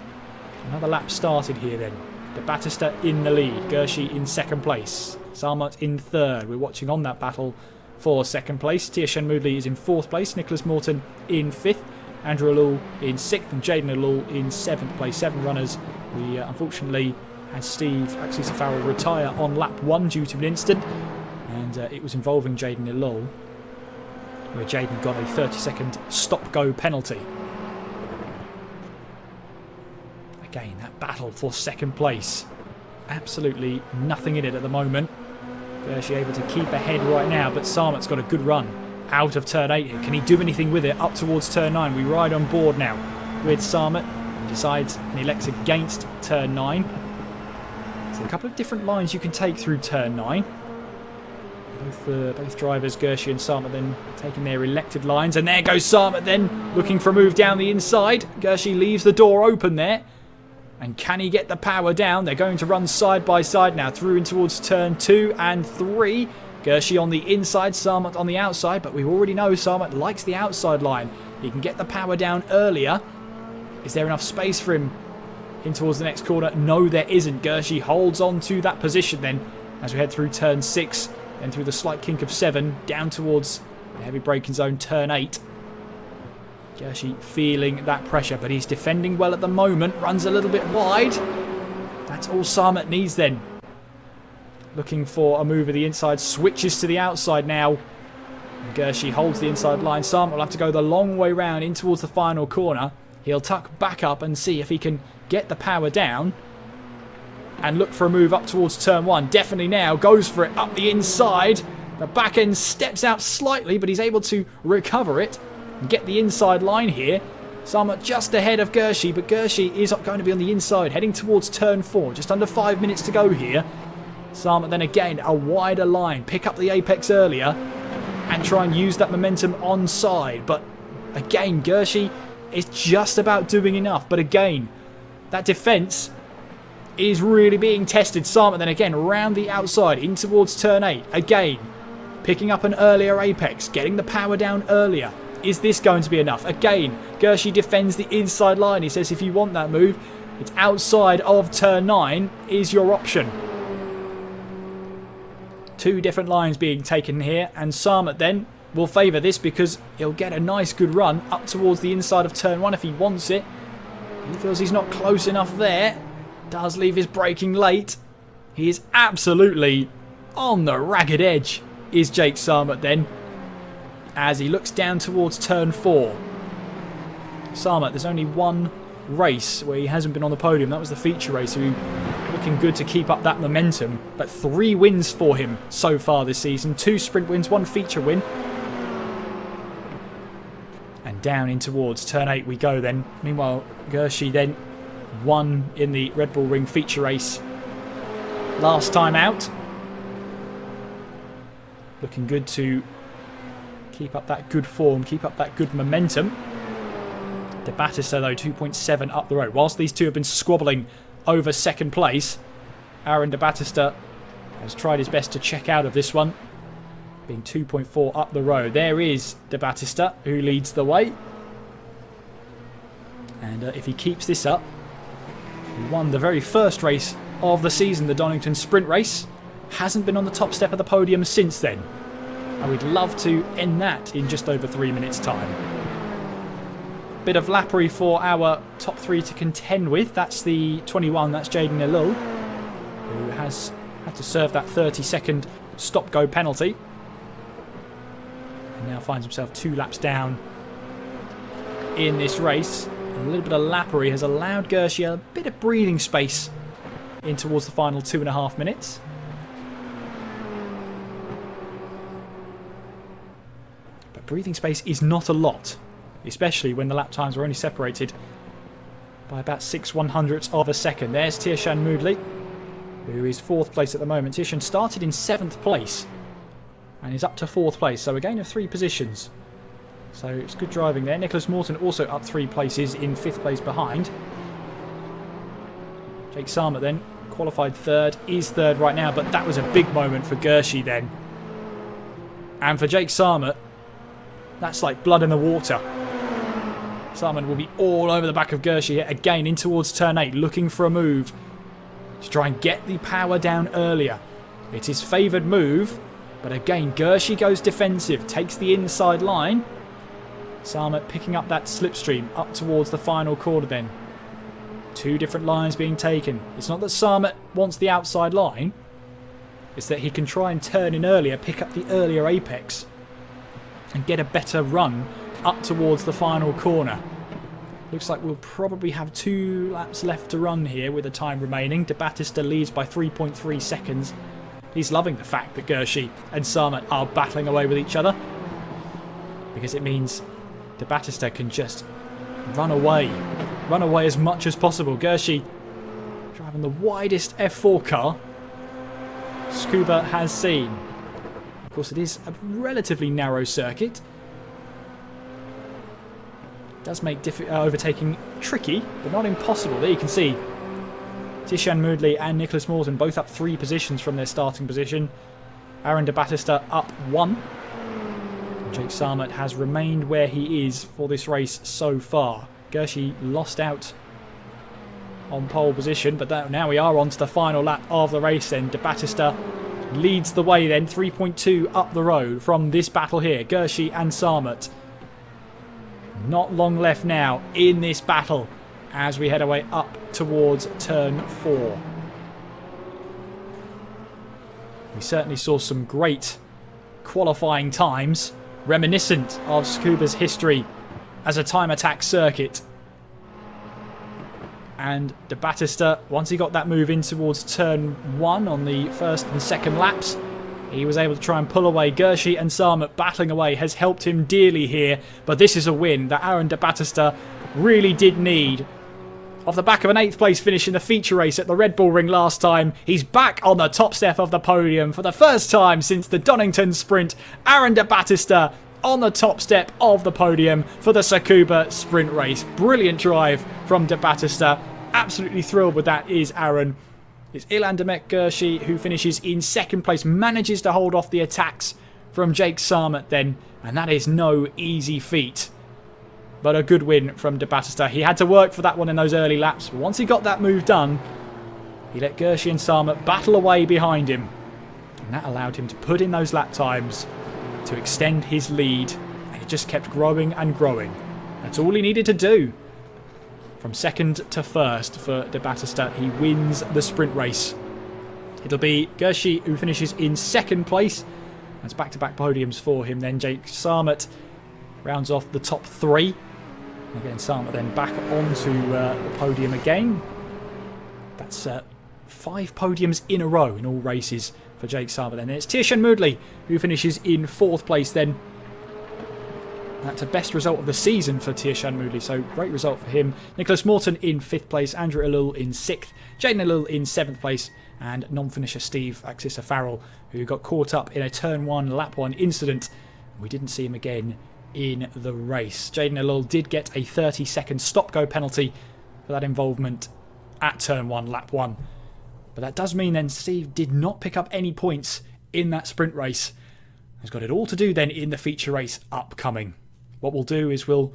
Another lap started here then. De Battista in the lead, Gershi in second place, Sarmut in third. We're watching on that battle for second place. Tiershan Moodley is in fourth place, Nicholas Morton in fifth, Andrew Alul in sixth, and Jaden Alul in seventh place. 7 runners. We unfortunately had Steve Farrell retire on lap 1 due to an incident, and it was involving Jaden Alul, where Jaden got a 30-second stop-go penalty. Again, that battle for second place. Absolutely nothing in it at the moment. Gershi able to keep ahead right now, but Sarmut's got a good run out of turn 8 here. Can he do anything with it up towards turn 9? We ride on board now with Sarmut. He decides and elects against turn 9. So a couple of different lines you can take through turn 9. Both drivers, Gershi and Sarmut, then taking their elected lines. And there goes Sarmut then, looking for a move down the inside. Gershi leaves the door open there. And can he get the power down? They're going to run side by side now through and towards turn 2 and 3. Gershi on the inside, Sarmut on the outside, but we already know Sarmut likes the outside line. He can get the power down earlier. Is there enough space for him in towards the next corner? No, there isn't. Gershi holds on to that position then as we head through turn 6 and through the slight kink of 7 down towards the heavy braking zone, turn 8. Gershi feeling that pressure, but he's defending well at the moment. Runs a little bit wide. That's all Sarmut needs then. Looking for a move of the inside, switches to the outside now. And Gershi holds the inside line. Sarmut will have to go the long way round in towards the final corner. He'll tuck back up and see if he can get the power down and look for a move up towards turn 1. Definitely now goes for it up the inside. The back end steps out slightly, but he's able to recover it and get the inside line here. Sarmut just ahead of Gershi, but Gershi is going to be on the inside, heading towards turn 4. Just under 5 minutes to go here. Sarmut then again, a wider line. Pick up the apex earlier and try and use that momentum on side. But again, Gershi is just about doing enough. But again, that defence is really being tested. Sarmut then again round the outside in towards turn 8. Again, picking up an earlier apex, getting the power down earlier. Is this going to be enough? Again, Gershi defends the inside line. He says if you want that move, it's outside of turn 9 is your option. 2 different lines being taken here, and Sarmut then will favour this because he'll get a nice good run up towards the inside of turn 1 if he wants it. He feels he's not close enough there. Does leave his braking late. He is absolutely on the ragged edge, is Jake Sarmut then. as he looks down towards turn 4. Sarmet, there's only one race where he hasn't been on the podium. That was the feature race, so looking good to keep up that momentum. But 3 wins for him so far this season. 2 sprint wins, 1 feature win. And down in towards turn 8 we go then. Meanwhile, Gershi then won in the Red Bull Ring feature race last time out. Looking good to keep up that good form, keep up that good momentum. De Battista though 2.7 up the road. Whilst these two have been squabbling over second place, Aaron De Battista has tried his best to check out of this one, being 2.4 up the road. There is De Battista who leads the way. And if he keeps this up, he won the very first race of the season, the Donington Sprint Race. Hasn't been on the top step of the podium since then. And we'd love to end that in just over 3 minutes' time. Bit of lappery for our top 3 to contend with. That's the 21, that's Jaden Elul, who has had to serve that 30-second stop-go penalty. And now finds himself 2 laps down in this race. A little bit of lappery has allowed Gershi a bit of breathing space in towards the final 2.5 minutes. But breathing space is not a lot, especially when the lap times were only separated by about 6/100ths of a second. There's Tirshan Moodley, who is 4th place at the moment. Tirshan started in 7th place and is up to 4th place, so a gain of 3 positions. So it's good driving there. Nicholas Morton also up 3 places in 5th place behind. Jake Sarmet then, qualified 3rd, is 3rd right now, but that was a big moment for Gershi then. And for Jake Sarmet, that's like blood in the water. Sarmet will be all over the back of Gershi here again in towards turn 8, looking for a move to try and get the power down earlier. It is favoured move, but again Gershi goes defensive, takes the inside line. Sarmet picking up that slipstream up towards the final corner then. 2 different lines being taken. It's not that Sarmet wants the outside line, it's that he can try and turn in earlier, pick up the earlier apex and get a better run up towards the final corner. Looks like we'll probably have 2 laps left to run here with the time remaining. De Battista leads by 3.3 seconds. He's loving the fact that Gershi and Sarmet are battling away with each other, because it means De Battista can just run away as much as possible. Gershi driving the widest F4 car Tsukuba has seen. Of course, it is a relatively narrow circuit. It does make overtaking tricky, but not impossible. There you can see Tirshan Moodley and Nicholas Morton both up 3 positions from their starting position. Aaron De Battista up 1. Jake Sarmet has remained where he is for this race so far. Gershi lost out on pole position, but now we are on to the final lap of the race then. De Battista leads the way then, 3.2 up the road from this battle here. Gershi and Sarmet. Not long left now in this battle as we head away up towards turn 4. We certainly saw some great qualifying times, reminiscent of Tsukuba's history as a time attack circuit. And De Battista, once he got that move in towards turn 1 on the first and second laps, he was able to try and pull away. Gershi and Sarmet battling away has helped him dearly here, but this is a win that Aaron De Battista really did need. Off the back of an 8th place finish in the feature race at the Red Bull Ring last time, he's back on the top step of the podium for the first time since the Donington Sprint. Aaron De Battista on the top step of the podium for the Tsukuba Sprint Race. Brilliant drive from De Battista. Absolutely thrilled with that is Aaron. It's Ilan Demek Gershi who finishes in 2nd place, manages to hold off the attacks from Jake Sarmet then, and that is no easy feat. But a good win from De Battista. He had to work for that one in those early laps, but once he got that move done, he let Gershi and Sarmet battle away behind him, and that allowed him to put in those lap times to extend his lead, and it just kept growing and growing. That's all he needed to do. From 2nd to 1st for De Battista, he wins the sprint race. It'll be Gershi who finishes in 2nd place, That's back-to-back podiums for him then. Jake Sarmet rounds off the top 3. Again, Sarmet then back onto the podium again. That's 5 podiums in a row in all races for Jake Sarmet then. It's Tieshan Moodley who finishes in 4th place then. That's a best result of the season for Tieshan Moodley, so great result for him. Nicholas Morton in 5th place, Andrew Alul in 6th, Jaden Alul in 7th place, and non-finisher Steve Axissa Farrell, who got caught up in a turn 1, lap 1 incident. We didn't see him again in the race. Jaden Alul did get a 30-second stop-go penalty for that involvement at turn 1, lap 1. But that does mean then Steve did not pick up any points in that sprint race. He's got it all to do then in the feature race upcoming. What we'll do is we'll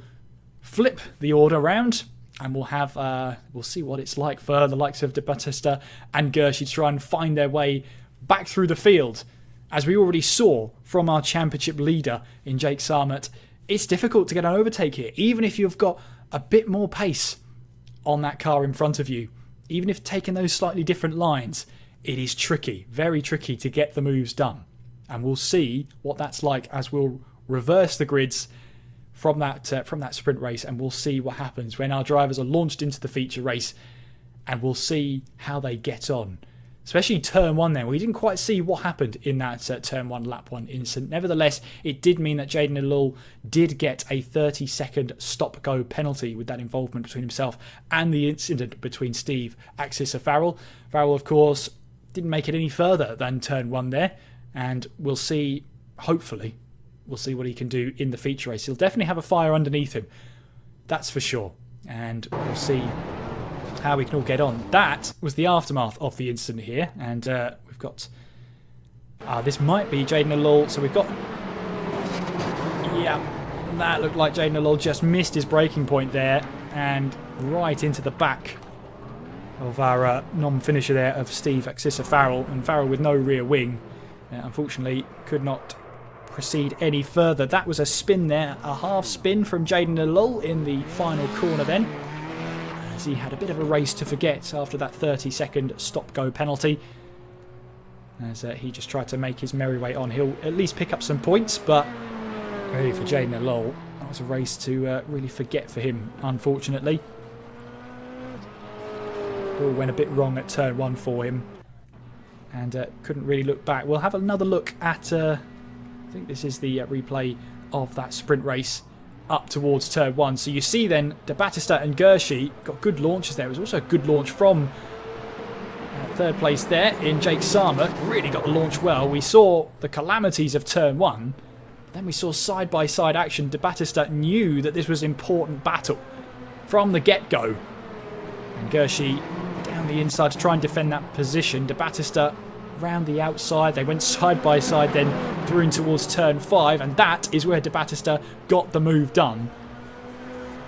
flip the order around and we'll have we'll see what it's like for the likes of De Battista and Gershi to try and find their way back through the field. As we already saw from our championship leader in Jake Sarmet, it's difficult to get an overtake here, even if you've got a bit more pace on that car in front of you. Even if taking those slightly different lines, it is tricky, very tricky to get the moves done. And we'll see what that's like as we'll reverse the grids from that sprint race, and we'll see what happens when our drivers are launched into the feature race, and we'll see how they get on. Especially turn 1 then. We didn't quite see what happened in that turn 1, lap 1 incident. Nevertheless, it did mean that Jaden Alul did get a 30-second stop-go penalty with that involvement between himself and the incident between Steve Axissa Farrell. Farrell, of course, didn't make it any further than turn 1 there, and we'll see, hopefully, we'll see what he can do in the feature race. He'll definitely have a fire underneath him, that's for sure, and we'll see how we can all get on. That was the aftermath of the incident here, and we've got this might be Jaden Alul, so we've got, yeah, that looked like Jaden Alul just missed his braking point there and right into the back of our non-finisher there of Steve Axissa Farrell, and Farrell with no rear wing unfortunately could not proceed any further. That was a spin there, a half spin from Jaden Alul in the final corner then, as he had a bit of a race to forget after that 30-second stop-go penalty, as he just tried to make his merry way on. He'll at least pick up some points, but really for Jaden Alul, that was a race to really forget for him, unfortunately. It all went a bit wrong at turn 1 for him, and couldn't really look back. We'll have another look at I think this is the replay of that sprint race up towards turn 1. So you see then De Battista and Gershi got good launches there. It was also a good launch from 3rd place there in Jake Sarmet. Really got the launch well. We saw the calamities of turn 1. Then we saw side-by-side action. De Battista knew that this was an important battle from the get-go. And Gershi down the inside to try and defend that position. De Battista round the outside. They went side by side then through in towards turn 5, and that is where De Battista got the move done.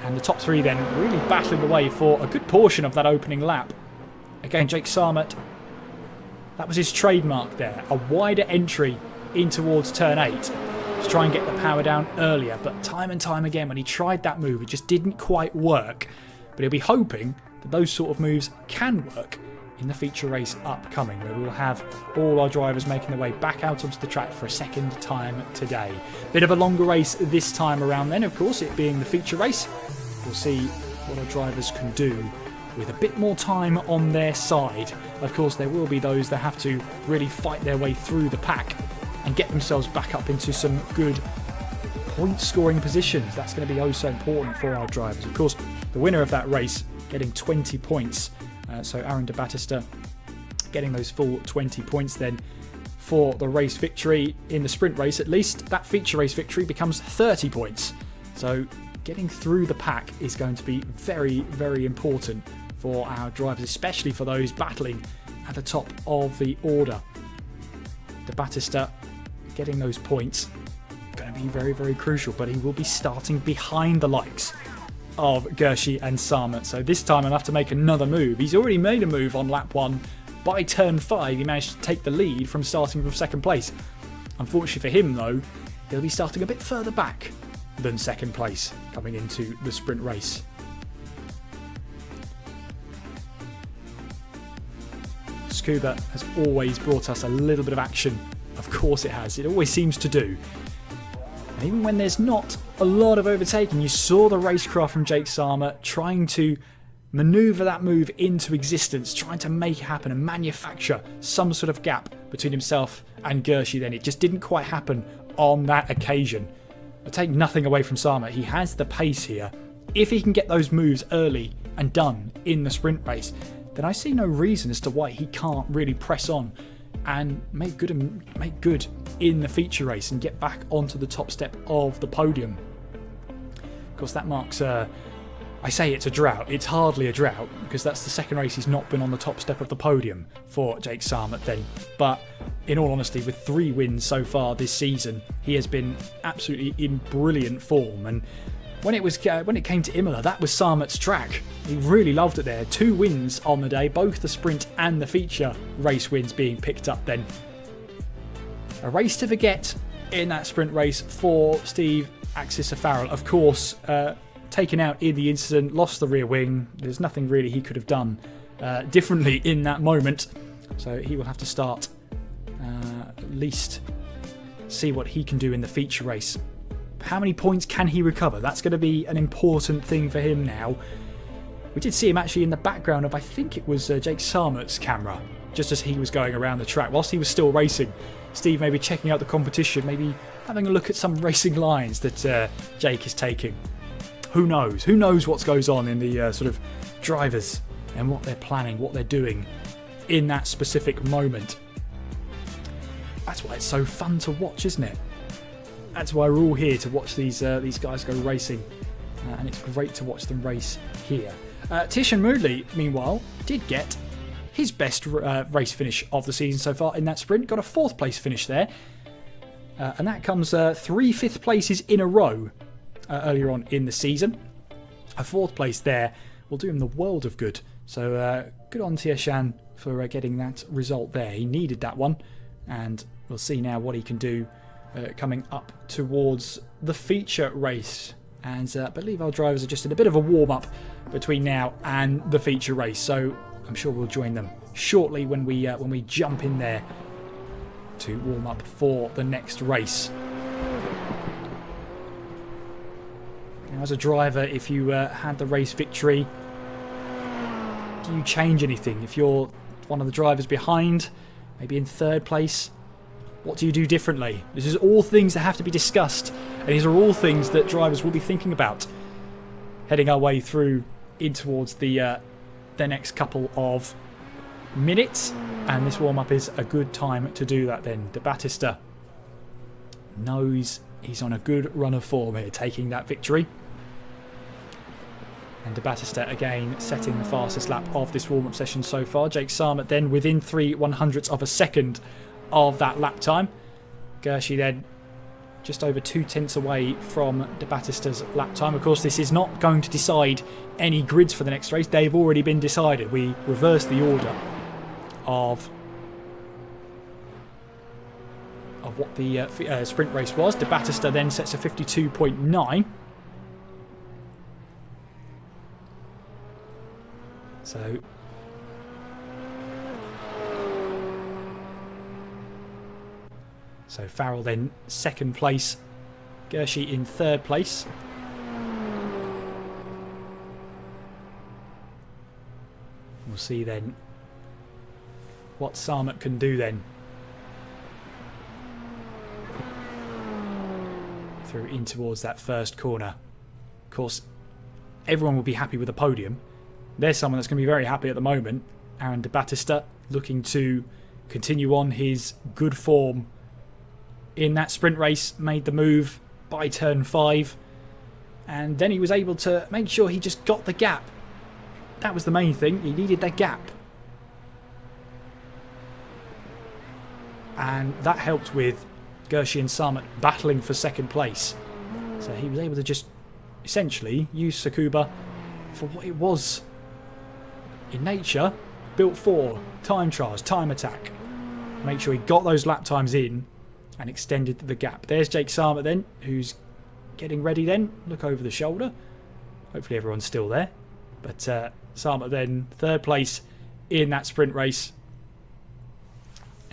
And the top 3 then really battling away for a good portion of that opening lap. Again, Jake Sarmet, that was his trademark there, a wider entry in towards turn 8 to try and get the power down earlier, but time and time again when he tried that move it just didn't quite work. But he'll be hoping that those sort of moves can work in the feature race upcoming, where we will have all our drivers making their way back out onto the track for a second time today. Bit of a longer race this time around then, of course, it being the feature race. We'll see what our drivers can do with a bit more time on their side. Of course, there will be those that have to really fight their way through the pack and get themselves back up into some good point scoring positions. That's going to be oh so important for our drivers. Of course, the winner of that race getting 20 points. So Aaron De Battista getting those full 20 points then for the race victory in the sprint race. At least that feature race victory becomes 30 points. So getting through the pack is going to be very, very important for our drivers, especially for those battling at the top of the order. De Battista getting those points going to be very, very crucial, but he will be starting behind the likes of Gershi and Sarmet. So this time I'll have to make another move. He's already made a move on lap 1. By turn 5 he managed to take the lead from starting from 2nd place. Unfortunately for him though, he'll be starting a bit further back than 2nd place coming into the sprint race. Tsukuba has always brought us a little bit of action Of course it has. It always seems to do. And even when there's not a lot of overtaking, you saw the racecraft from Jake Sama trying to manoeuvre that move into existence, trying to make it happen and manufacture some sort of gap between himself and Gershi then. It just didn't quite happen on that occasion. I take nothing away from Sama. He has the pace here. If he can get those moves early and done in the sprint race, then I see no reason as to why he can't really press on and make good in the feature race and get back onto the top step of the podium. Of course, that marks I say it's a drought. It's hardly a drought because that's the second race he's not been on the top step of the podium for Jake Sarmat then. But in all honesty, with 3 wins so far this season, he has been absolutely in brilliant form. And when it came to Imola, that was Sarmat's track. He really loved it there. 2 wins on the day, both the sprint and the feature race wins being picked up then. A race to forget in that sprint race for Steve Axis Farrell. Of course, taken out in the incident, lost the rear wing. There's nothing really he could have done differently in that moment. So he will have to start at least see what he can do in the feature race. How many points can he recover? That's going to be an important thing for him now. We did see him actually in the background of, I think it was Jake Sarmat's camera, just as he was going around the track, whilst he was still racing. Steve maybe checking out the competition, maybe having a look at some racing lines that Jake is taking. Who knows? Who knows what goes on in the sort of drivers and what they're planning, what they're doing in that specific moment. That's why it's so fun to watch, isn't it? That's why we're all here to watch these guys go racing, and it's great to watch them race here. Tishan Moodley, meanwhile, did get his best race finish of the season so far in that sprint. Got a 4th place finish there, and that comes 3 5th places in a row earlier on in the season. A 4th place there will do him the world of good. So good on Tishan for getting that result there. He needed that one, and we'll see now what he can do coming up towards the feature race. And I believe our drivers are just in a bit of a warm-up between now and the feature race, so I'm sure we'll join them shortly when we jump in there to warm up for the next race. Now, as a driver, if you had the race victory, do you change anything? If you're one of the drivers behind, maybe in 3rd place, what do you do differently? This is all things that have to be discussed, and these are all things that drivers will be thinking about heading our way through in towards the next couple of minutes. And this warm-up is a good time to do that then. De Battista knows he's on a good run of form here, taking that victory. And De Battista again setting the fastest lap of this warm-up session so far. Jake Sarmat then within 3/100ths of a second of that lap time. Gershi then just over 2/10 away from De Battista's lap time. Of course, this is not going to decide any grids for the next race. They've already been decided. We reversed the order of what the sprint race was. De Battista then sets a 52.9. So Farrell then 2nd place, Gershi in 3rd place. We'll see then what Sarmat can do then. Through in towards that first corner. Of course, everyone will be happy with the podium. There's someone that's going to be very happy at the moment. Aaron De Battista looking to continue on his good form in that sprint race, made the move by turn 5, and then he was able to make sure he just got the gap. That was the main thing. He needed that gap, and that helped with Gershi and Sarmat battling for 2nd place. So he was able to just essentially use Tsukuba for what it was in nature, built for time trials, time attack. Make sure he got those lap times in and extended the gap. There's Jake Sarmat then, who's getting ready then. Look over the shoulder. Hopefully everyone's still there. But Sarmat then 3rd place in that sprint race.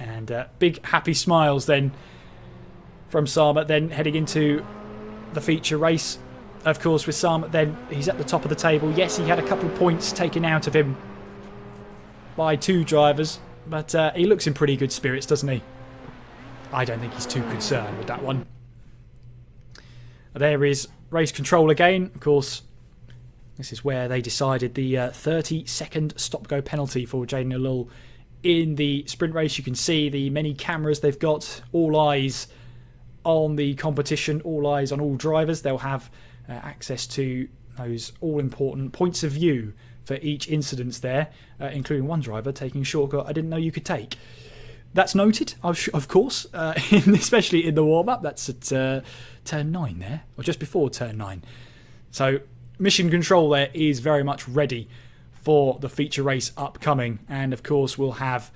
And big happy smiles then from Sarma, then heading into the feature race. Of course, with Sarma, then he's at the top of the table. Yes, he had a couple of points taken out of him by 2 drivers, but he looks in pretty good spirits, doesn't he? I don't think he's too concerned with that one. There is race control again. Of course, this is where they decided the 30-second stop-go penalty for Jayden Alul in the sprint race. You can see the many cameras they've got, all eyes on the competition, all eyes on all drivers. They'll have access to those all-important points of view for each incident there, including one driver taking a shortcut I didn't know you could take. That's noted, of course, especially in the warm-up. That's at turn 9 there, or just before turn 9. So mission control there is very much ready for the feature race upcoming. And of course, we'll have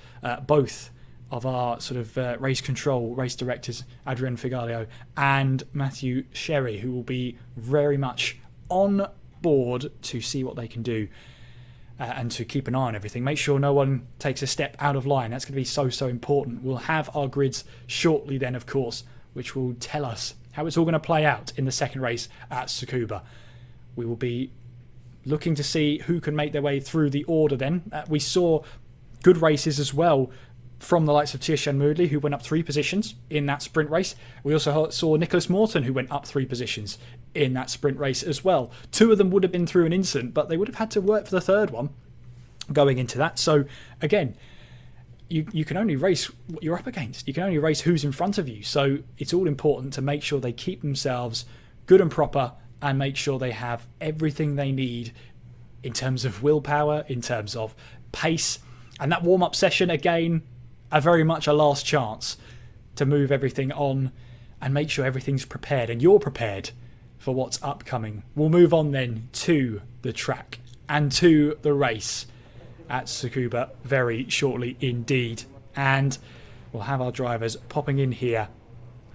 both of our sort of race control, race directors, Adrian Figalio and Matthew Sherry, who will be very much on board to see what they can do. And to keep an eye on everything. Make sure no one takes a step out of line. That's going to be so important. We'll have our grids shortly then, of course, which will tell us how it's all going to play out in the second race at Tsukuba. We will be looking to see who can make their way through the order then. We saw good races as well from the likes of Tirshan Moodley, who went up 3 positions in that sprint race. We also saw Nicholas Morton, who went up 3 positions in that sprint race as well. 2 of them would have been through an incident, but they would have had to work for the third one going into that. So again, you can only race what you're up against. You can only race who's in front of you. So it's all important to make sure they keep themselves good and proper and make sure they have everything they need in terms of willpower, in terms of pace. And that warm-up session, again, are very much a last chance to move everything on and make sure everything's prepared and you're prepared for what's upcoming. We'll move on then to the track and to the race at Tsukuba very shortly indeed. And we'll have our drivers popping in here.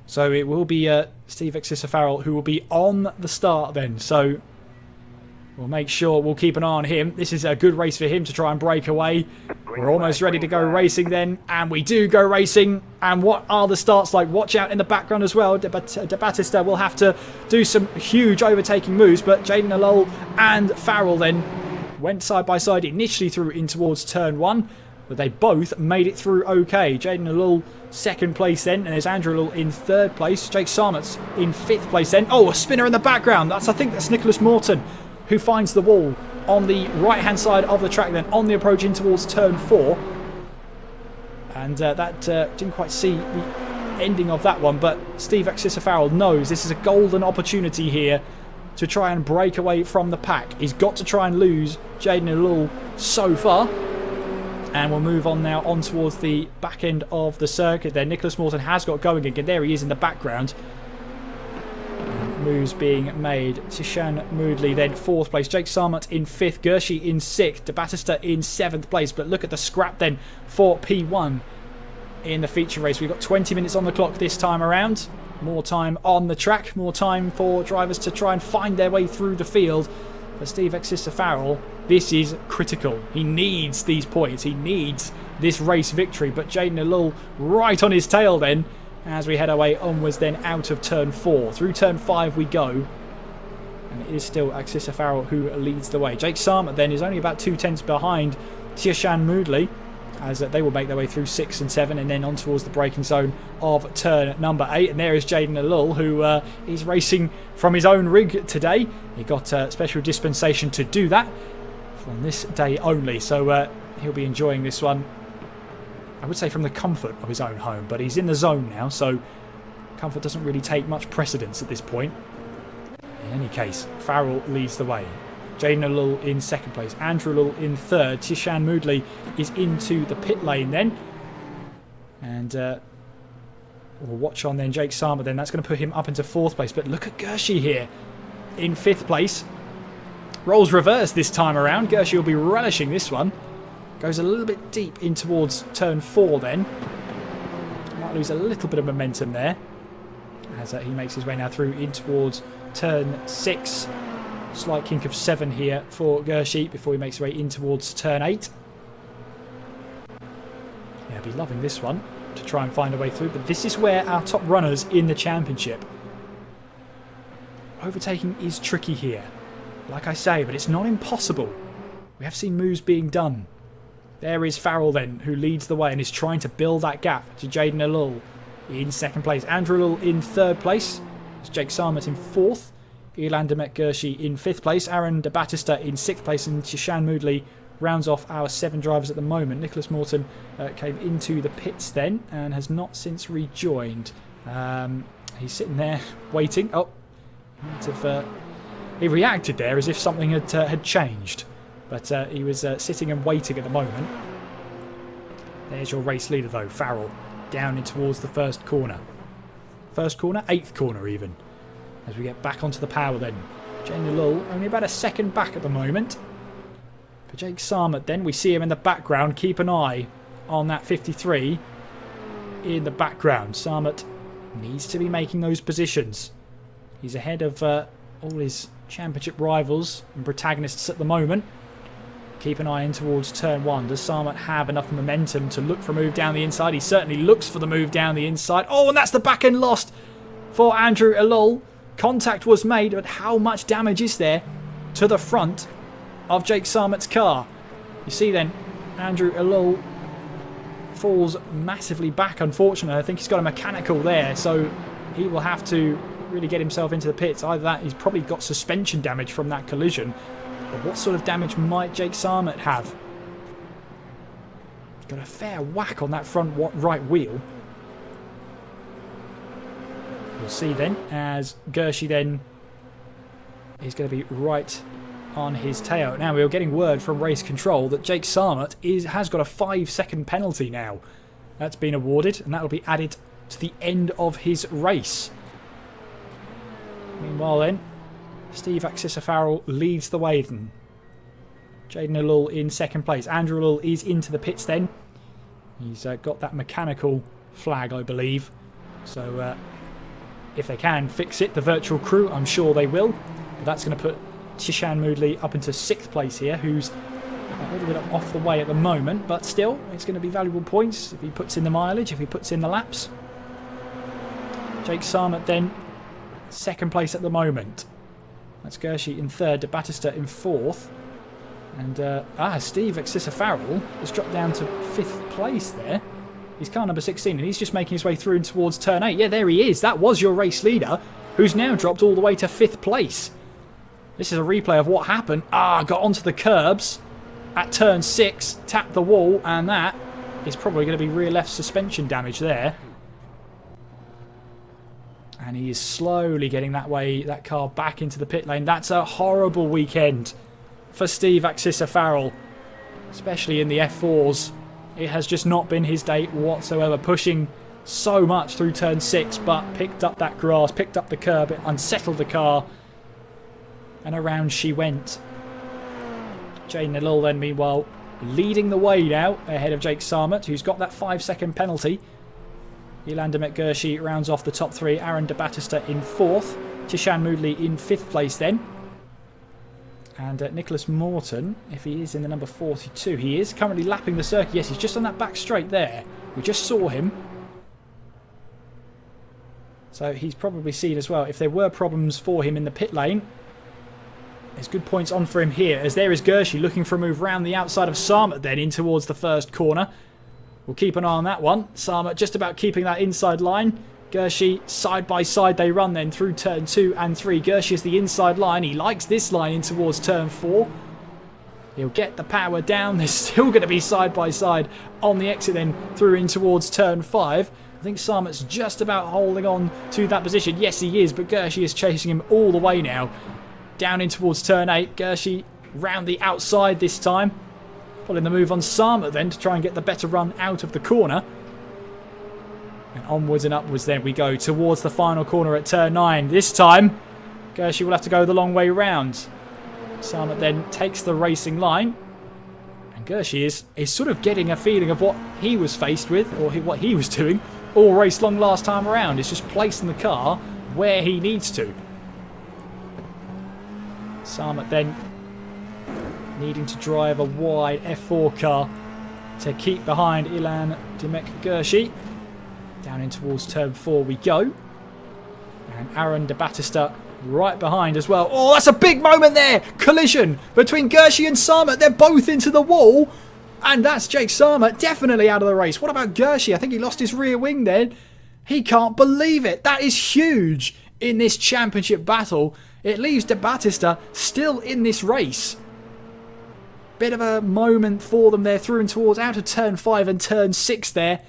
So it will be Steve Exisa-Farrell who will be on the start then. So we'll make sure we'll keep an eye on him. This is a good race for him to try and break away. We're almost ready to go racing then. And we do go racing. And what are the starts like? Watch out in the background as well. De Battista will have to do some huge overtaking moves. But Jayden Alul and Farrell then went side by side initially through in towards turn 1. But they both made it through okay. Jayden Alul second place then. And there's Andrew Alul in third place. Jake Sarmat's in 5th place then. Oh, a spinner in the background. I think that's Nicholas Morton, who finds the wall on the right-hand side of the track then on the approach in towards turn 4. And that didn't quite see the ending of that one, but Steve Exisa-Farrell knows this is a golden opportunity here to try and break away from the pack. He's got to try and lose Jayden Alul so far. And we'll move on now on towards the back end of the circuit there. Nicholas Morton has got going again. There he is in the background. Moves being made. Tirshan Moodley then 4th place. Jake Sarmat in 5th. Gershi in 6th. De Battista in 7th place. But look at the scrap then for P1 in the feature race. We've got 20 minutes on the clock this time around. More time on the track. More time for drivers to try and find their way through the field. For Steve Exisa-Farrell, this is critical. He needs these points. He needs this race victory. But Jayden Alul right on his tail then, as we head our way onwards then out of turn 4. Through turn 5 we go. And it is still Exisa-Farrell who leads the way. Jake Sarmat then is only about 2/10 behind Tirshan Moodley, as they will make their way through 6 and 7 and then on towards the braking zone of turn number 8. And there is Jayden Alul, who is racing from his own rig today. He got a special dispensation to do that on this day only. So he'll be enjoying this one, I would say, from the comfort of his own home, but he's in the zone now, so comfort doesn't really take much precedence at this point. In any case, Farrell leads the way. Jayden Alul in 2nd place. Andrew Alul in 3rd. Tirshan Moodley is into the pit lane then. And we'll watch on then Jake Sarma then. That's going to put him up into 4th place. But look at Gershi here in 5th place. Roles reversed this time around. Gershi will be relishing this one. Goes a little bit deep in towards turn 4 then. Might lose a little bit of momentum there, as he makes his way now through in towards turn 6. Slight kink of 7 here for Gershi before he makes his way in towards turn 8. Yeah, I'll be loving this one. to try and find a way through. But this is where our top runners in the championship. Overtaking is tricky here, like I say, but it's not impossible. We have seen moves being done. There is Farrell then, who leads the way and is trying to build that gap to Jaden Alul in second place. Andrew Alul in third place. It's Jake Sarmet in fourth. Ilan Demet-Gershi in fifth place. Aaron De Battista in sixth place. And Shishan Moodley rounds off our 7 drivers at the moment. Nicholas Morton came into the pits then and has not since rejoined. He's sitting there waiting. Oh, he reacted there as if something had changed. But he was sitting and waiting at the moment. There's your race leader though, Farrell, down in towards the first corner. First corner, 8th corner even. As we get back onto the power then. Jane Lull only about a second back at the moment. For Jake Sarmet then, we see him in the background. Keep an eye on that 53 in the background. Sarmet needs to be making those positions. He's ahead of all his championship rivals and protagonists at the moment. Keep an eye in towards turn 1. Does Sarmet have enough momentum to look for a move down the inside? He certainly looks for the move down the inside. Oh, and that's the back end lost for Andrew Alul. Contact was made, but how much damage is there to the front of Jake Sarmet's car? You see then, Andrew Alul falls massively back, unfortunately. I think he's got a mechanical there, so he will have to really get himself into the pits. Either that, he's probably got suspension damage from that collision. But what sort of damage might Jake Sarmet have? Got a fair whack on that front right wheel. We'll see then, as Gershi then is going to be right on his tail. Now, we are getting word from race control that Jake Sarmet has got a 5-second penalty now. That's been awarded, and that will be added to the end of his race. Meanwhile then, Steve Axissa-Farrell leads the way then. Jaden Alul in second place. Andrew Alul is into the pits then. He's got that mechanical flag, I believe. So if they can fix it, the virtual crew, I'm sure they will. But that's going to put Shishan Moodley up into 6th place here, who's a little bit off the way at the moment. But still, it's going to be valuable points if he puts in the mileage, if he puts in the laps. Jake Sarmet then, 2nd place at the moment. That's Gershi in 3rd, De Battista in 4th. And Steve Axissa-Farrell has dropped down to 5th place there. He's car number 16 and he's just making his way through and towards turn 8. Yeah, there he is. That was your race leader, who's now dropped all the way to 5th place. This is a replay of what happened. Got onto the curbs at turn 6, tapped the wall, and that is probably going to be rear left suspension damage there. And he is slowly getting that car back into the pit lane. That's a horrible weekend for Steve Axissa-Farrell, especially in the F4s. It has just not been his day whatsoever, pushing so much through turn 6, but picked up that grass, picked up the curb, it unsettled the car, and around she went. Jaden Alul then, meanwhile, leading the way now ahead of Jake Sarmet, who's got that 5-second penalty. Ilan Demet-Gershi rounds off the top 3. Aaron De Battista in 4th. Shishan Moodley in 5th place then. And Nicholas Morton, if he is in the number 42, he is currently lapping the circuit. Yes, he's just on that back straight there. We just saw him. So he's probably seen as well. If there were problems for him in the pit lane, there's good points on for him here. As there is Gershi looking for a move round the outside of Sarmet then in towards the first corner. We'll keep an eye on that one. Sarmet just about keeping that inside line. Gershi, side by side they run then through turn 2 and 3. Gershi is the inside line. He likes this line in towards turn 4. He'll get the power down. They're still going to be side by side on the exit then through in towards turn 5. I think Sarmet's just about holding on to that position. Yes, he is, but Gershi is chasing him all the way now. Down in towards turn 8. Gershi round the outside this time. Pulling the move on Sarmet then to try and get the better run out of the corner. And onwards and upwards then we go towards the final corner at turn 9. This time, Gershi will have to go the long way round. Sarmet then takes the racing line. And Gershi is sort of getting a feeling of what he was faced with, or what he was doing all race long last time around. It's just placing the car where he needs to. Sarmet then needing to drive a wide F4 car to keep behind Ilan Demet-Gershi. Down in towards turn 4 we go. And Aaron de Battista right behind as well. Oh, that's a big moment there. Collision between Gershi and Sarma. They're both into the wall. And that's Jake Sarma definitely out of the race. What about Gershi? I think he lost his rear wing then. He can't believe it. That is huge in this championship battle. It leaves de Battista still in this race. Bit of a moment for them there through and towards out of turn 5 and turn 6 there.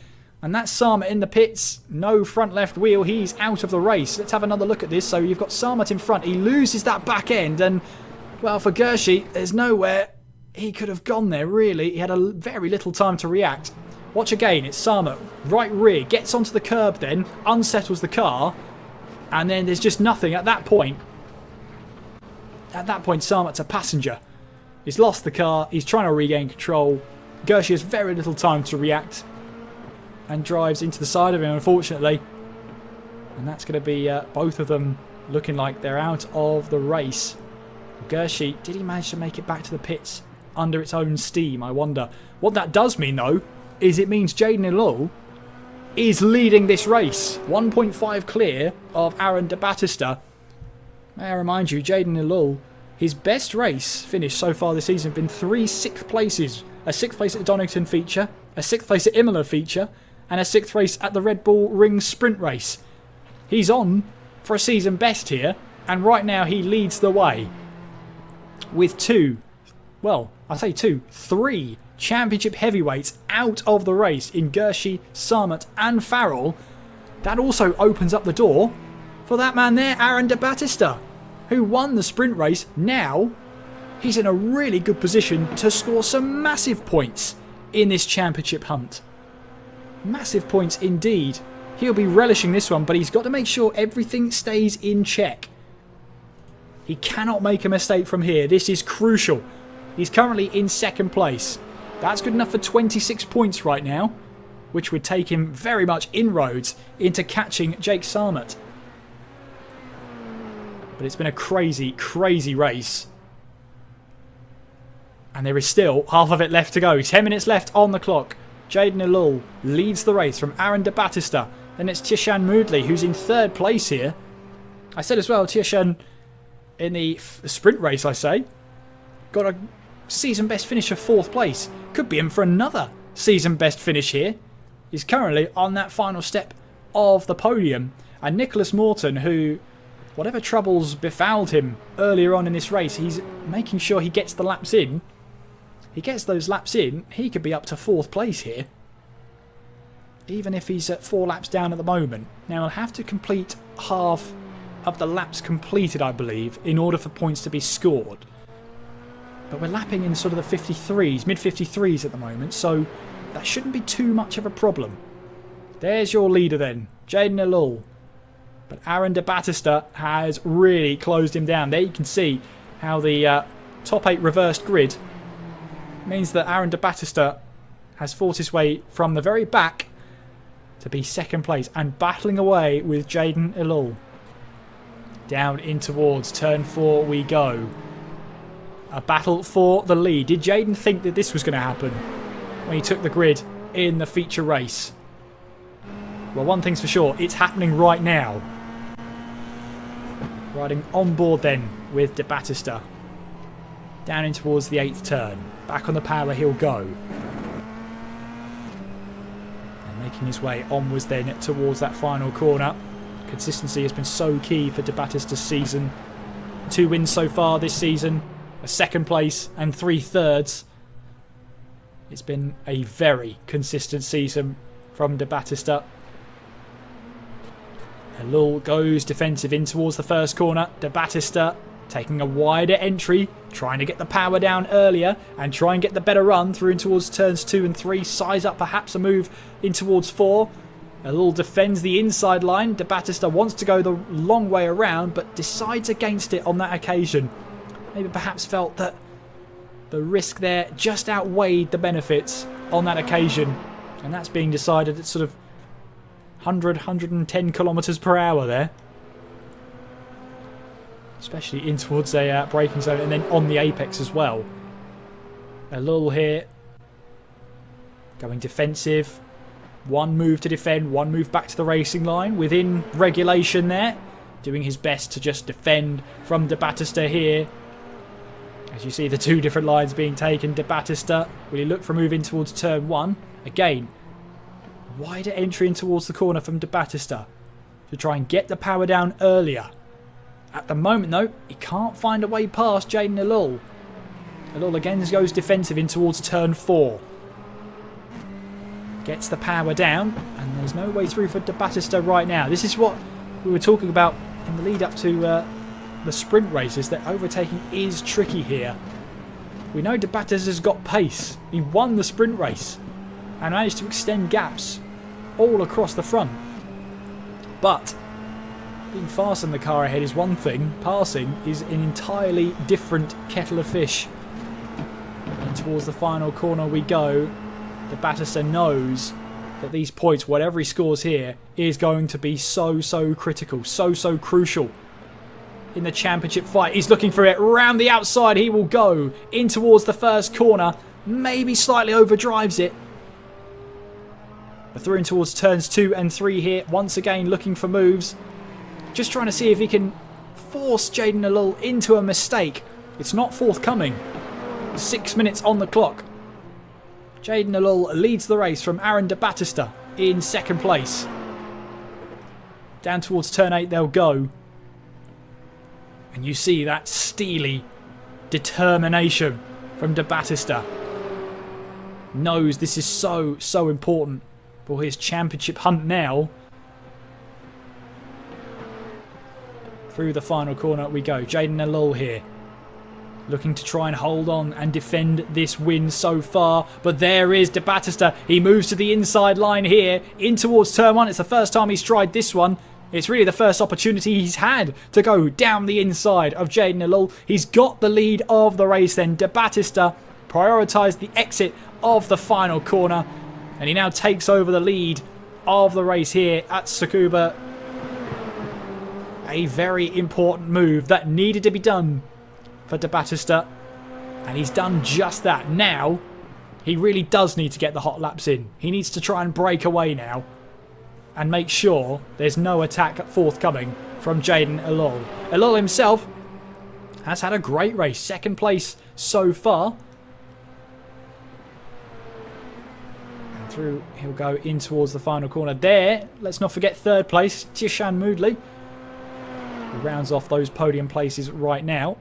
And that's Sarma in the pits. No front left wheel. He's out of the race. Let's have another look at this. So you've got Sarmat in front. He loses that back end. And, well, for Gershi, there's nowhere he could have gone there, really. He had a very little time to react. Watch again. It's Sarmat. Right rear. Gets onto the curb then. Unsettles the car. And then there's just nothing at that point. At that point, Sarmat's a passenger. He's lost the car. He's trying to regain control. Gershi has very little time to react. And drives into the side of him, unfortunately. And that's going to be both of them looking like they're out of the race. Gershi, did he manage to make it back to the pits under its own steam, I wonder? What that does mean, though, is it means Jaden Ilul is leading this race. 1.5 clear of Aaron de Battista. May I remind you, Jaden Ilul, his best race finish so far this season has been 3 6th places. A 6th place at the Donington feature, a 6th place at Imola feature, and a 6th race at the Red Bull Ring sprint race. He's on for a season best here, and right now he leads the way with 3 championship heavyweights out of the race in Gershi, Sarmat and Farrell. That also opens up the door for that man there, Aaron de Battista, who won the sprint race. Now he's in a really good position to score some massive points in this championship hunt. Massive points indeed. He'll be relishing this one, but he's got to make sure everything stays in check. He cannot make a mistake from here. This is crucial. He's currently in 2nd place. That's good enough for 26 points right now, which would take him very much inroads into catching Jake Sarmat. But it's been a crazy, crazy race. And there is still half of it left to go. 10 minutes left on the clock. Jaden Ilul leads the race from Aaron de Battista. Then it's Tishan Moodley, who's in 3rd place here. I said as well, Tishan in the sprint race, I say, got a season best finish of 4th place. Could be in for another season best finish here. He's currently on that final step of the podium. And Nicholas Morton, who, whatever troubles befouled him earlier on in this race, he's making sure he gets the laps in. He gets those laps in, he could be up to 4th place here. Even if he's at 4 laps down at the moment. Now he'll have to complete half of the laps completed, I believe, in order for points to be scored. But we're lapping in sort of the 53s, mid-53s at the moment, so that shouldn't be too much of a problem. There's your leader then, Jaden Ilul. But Aaron de Battista has really closed him down. There you can see how the top 8 reversed grid means that Aaron de Battista has fought his way from the very back to be 2nd place and battling away with Jaden Ilul. Down in towards turn 4 we go. A battle for the lead. Did Jaden think that this was going to happen when he took the grid in the feature race? Well, one thing's for sure, it's happening right now. Riding on board then with de Battista. Down in towards the 8th turn. Back on the power he'll go. And making his way onwards then towards that final corner. Consistency has been so key for de Battista's season. 2 wins so far this season. A 2nd place and 3 thirds. It's been a very consistent season from de Battista. Ilul goes defensive in towards the first corner. De Battista taking a wider entry, trying to get the power down earlier and try and get the better run through in towards turns 2 and 3. Size up perhaps a move in towards 4. Ilul defends the inside line. De Battista wants to go the long way around but decides against it on that occasion. Maybe perhaps felt that the risk there just outweighed the benefits on that occasion. And that's being decided at sort of 100, 110 kilometres per hour there. Especially in towards a braking zone and then on the apex as well. Ilul here going defensive. One move to defend, one move back to the racing line within regulation there. Doing his best to just defend from De Battista here. As you see the two different lines being taken. De Battista, will he look for a move in towards turn 1? Again, wider entry in towards the corner from De Battista to try and get the power down earlier. At the moment though, he can't find a way past Jayden Alul. Alul again goes defensive in towards turn 4. Gets the power down, and there's no way through for De Battista right now. This is what we were talking about in the lead up to the sprint races, that overtaking is tricky here. We know De Battista's got pace. He won the sprint race and managed to extend gaps all across the front. But being fast in the car ahead is one thing. Passing is an entirely different kettle of fish. And towards the final corner we go. De Battista knows that these points, whatever he scores here, is going to be so critical, so crucial in the championship fight. He's looking for it round the outside. He will go in towards the first corner. Maybe slightly overdrives it. But through in towards turns 2 and 3 here. Once again looking for moves. Just trying to see if he can force Jayden Alul into a mistake. It's not forthcoming. 6 minutes on the clock. Jayden Alul leads the race from Aaron De Battista in second place. Down towards turn 8 they'll go. And you see that steely determination from De Battista. Knows this is so important for his championship hunt now. Through the final corner we go. Jayden Alul here. Looking to try and hold on and defend this win so far. But there is De Battista. He moves to the inside line here. In towards turn 1. It's the first time he's tried this one. It's really the first opportunity he's had to go down the inside of Jayden Alul. He's got the lead of the race then. De Battista prioritised the exit of the final corner. And he now takes over the lead of the race here at Tsukuba. A very important move that needed to be done for De Battista, and he's done just that. Now he really does need to get the hot laps in. He needs to try and break away now and make sure there's no attack forthcoming from Jayden Alul. Alul himself has had a great race, second place so far. And through he'll go in towards the final corner there. Let's not forget third place, Tishan Moodley, who rounds off those podium places right now.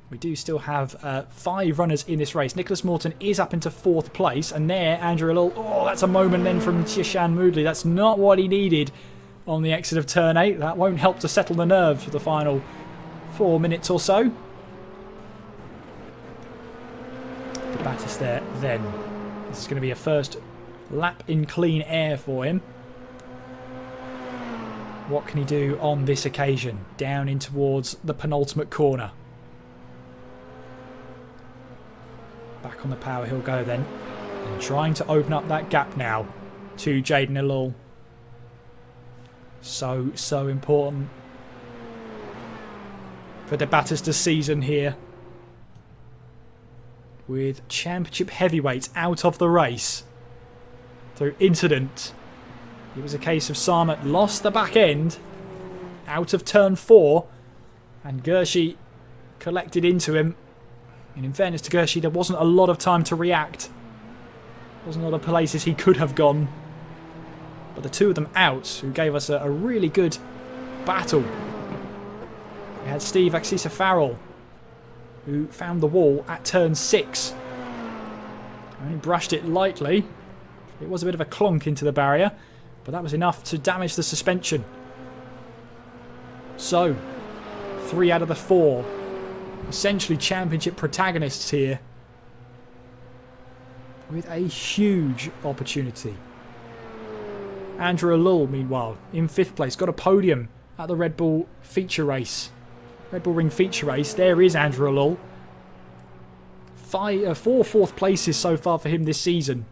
We do still have 5 runners in this race. Nicholas Morton is up into 4th place. And there, Andrew Alul. Oh, that's a moment then from Tishan Moodley. That's not what he needed on the exit of turn 8. That won't help to settle the nerves for the final 4 minutes or so. De Battista there then. This is going to be a first lap in clean air for him. What can he do on this occasion? Down in towards the penultimate corner. Back on the power he'll go then. And trying to open up that gap now to Jayden Alul. So important for De Battista's season here. With championship heavyweights out of the race through incident. It was a case of Sarmat lost the back end out of turn 4 and Gershi collected into him. And in fairness to Gershi, there wasn't a lot of time to react. Wasn't a lot of places he could have gone. But the two of them out, who gave us a really good battle. We had Steve Axisa Farrell, who found the wall at turn 6. Only brushed it lightly. It was a bit of a clonk into the barrier, but that was enough to damage the suspension. So, 3 out of the 4. Essentially championship protagonists here. With a huge opportunity. Andrew Alul, meanwhile, in 5th place. Got a podium at the Red Bull feature race. Red Bull Ring feature race. There is Andrew Alul. 4 4th places so far for him this season.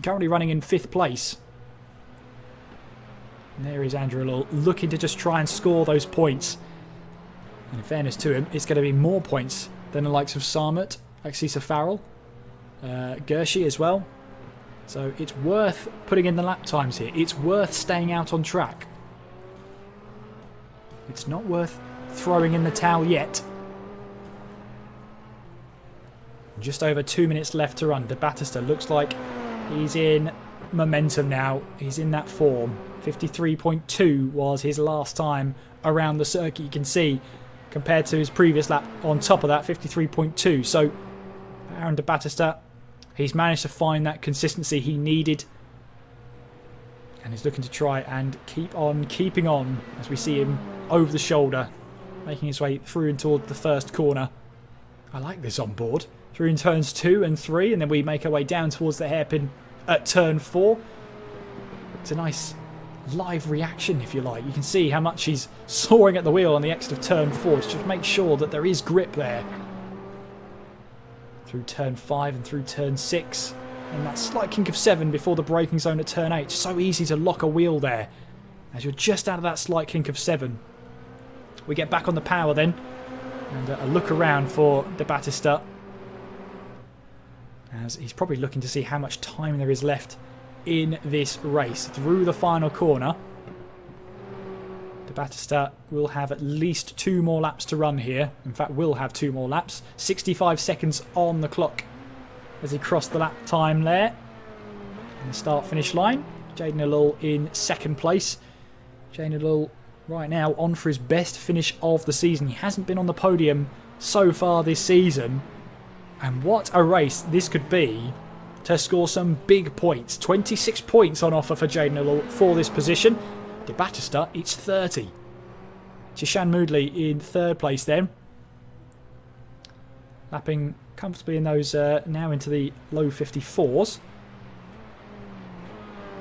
Currently running in 5th place. And there is Andrew Alul looking to just try and score those points. And in fairness to him, it's going to be more points than the likes of Sarmat, Axisa Farrell, Gershi as well. So it's worth putting in the lap times here. It's worth staying out on track. It's not worth throwing in the towel yet. Just over 2 minutes left to run. De Battista looks like he's in momentum now. He's in that form. 53.2 was his last time around the circuit. You can see compared to his previous lap on top of that, 53.2. So Aaron De Battista, he's managed to find that consistency he needed. And he's looking to try and keep on keeping on as we see him over the shoulder, making his way through and toward the first corner. I like this on board. Through in turns 2 and 3, and then we make our way down towards the hairpin at turn 4. It's a nice live reaction, if you like. You can see how much he's soaring at the wheel on the exit of turn 4 to just make sure that there is grip there. Through turn 5 and through turn 6. And that slight kink of 7 before the braking zone at turn 8. So easy to lock a wheel there as you're just out of that slight kink of 7. We get back on the power then, and a look around for De Battista, as he's probably looking to see how much time there is left in this race. Through the final corner, De Battista will have at least 2 more laps to run here. In fact, will have 2 more laps. 65 seconds on the clock as he crossed the lap time there. In the start-finish line, Jayden Alul in second place. Jayden Alul right now on for his best finish of the season. He hasn't been on the podium so far this season. And what a race this could be to score some big points. 26 points on offer for Jayden Alul for this position. De Battista, it's 30. Tishan Moodley in third place then. Lapping comfortably in those now into the low 54s.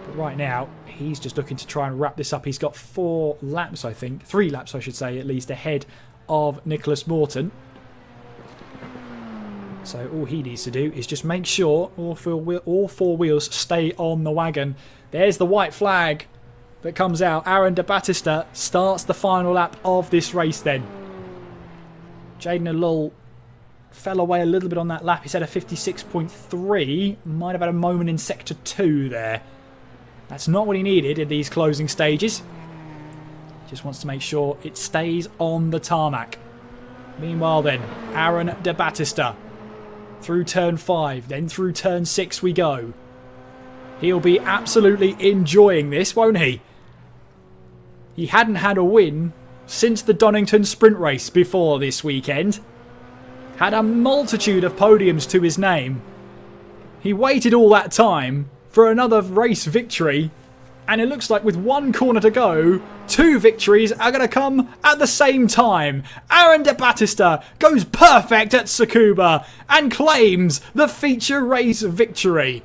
But right now, he's just looking to try and wrap this up. He's got 4 laps, I think. 3 laps, I should say, at least, ahead of Nicholas Morton. So all he needs to do is just make sure all 4 wheels stay on the wagon. There's the white flag that comes out. Aaron De Battista starts the final lap of this race then. Jayden Alul fell away a little bit on that lap. He's had a 56.3. Might have had a moment in sector 2 there. That's not what he needed in these closing stages. Just wants to make sure it stays on the tarmac. Meanwhile then, Aaron De Battista through turn 5, then through turn 6 we go. He'll be absolutely enjoying this, won't he? He hadn't had a win since the Donington sprint race before this weekend. Had a multitude of podiums to his name. He waited all that time for another race victory, and it looks like with 1 corner to go, 2 victories are going to come at the same time. Aaron De Battista goes perfect at Tsukuba and claims the feature race victory.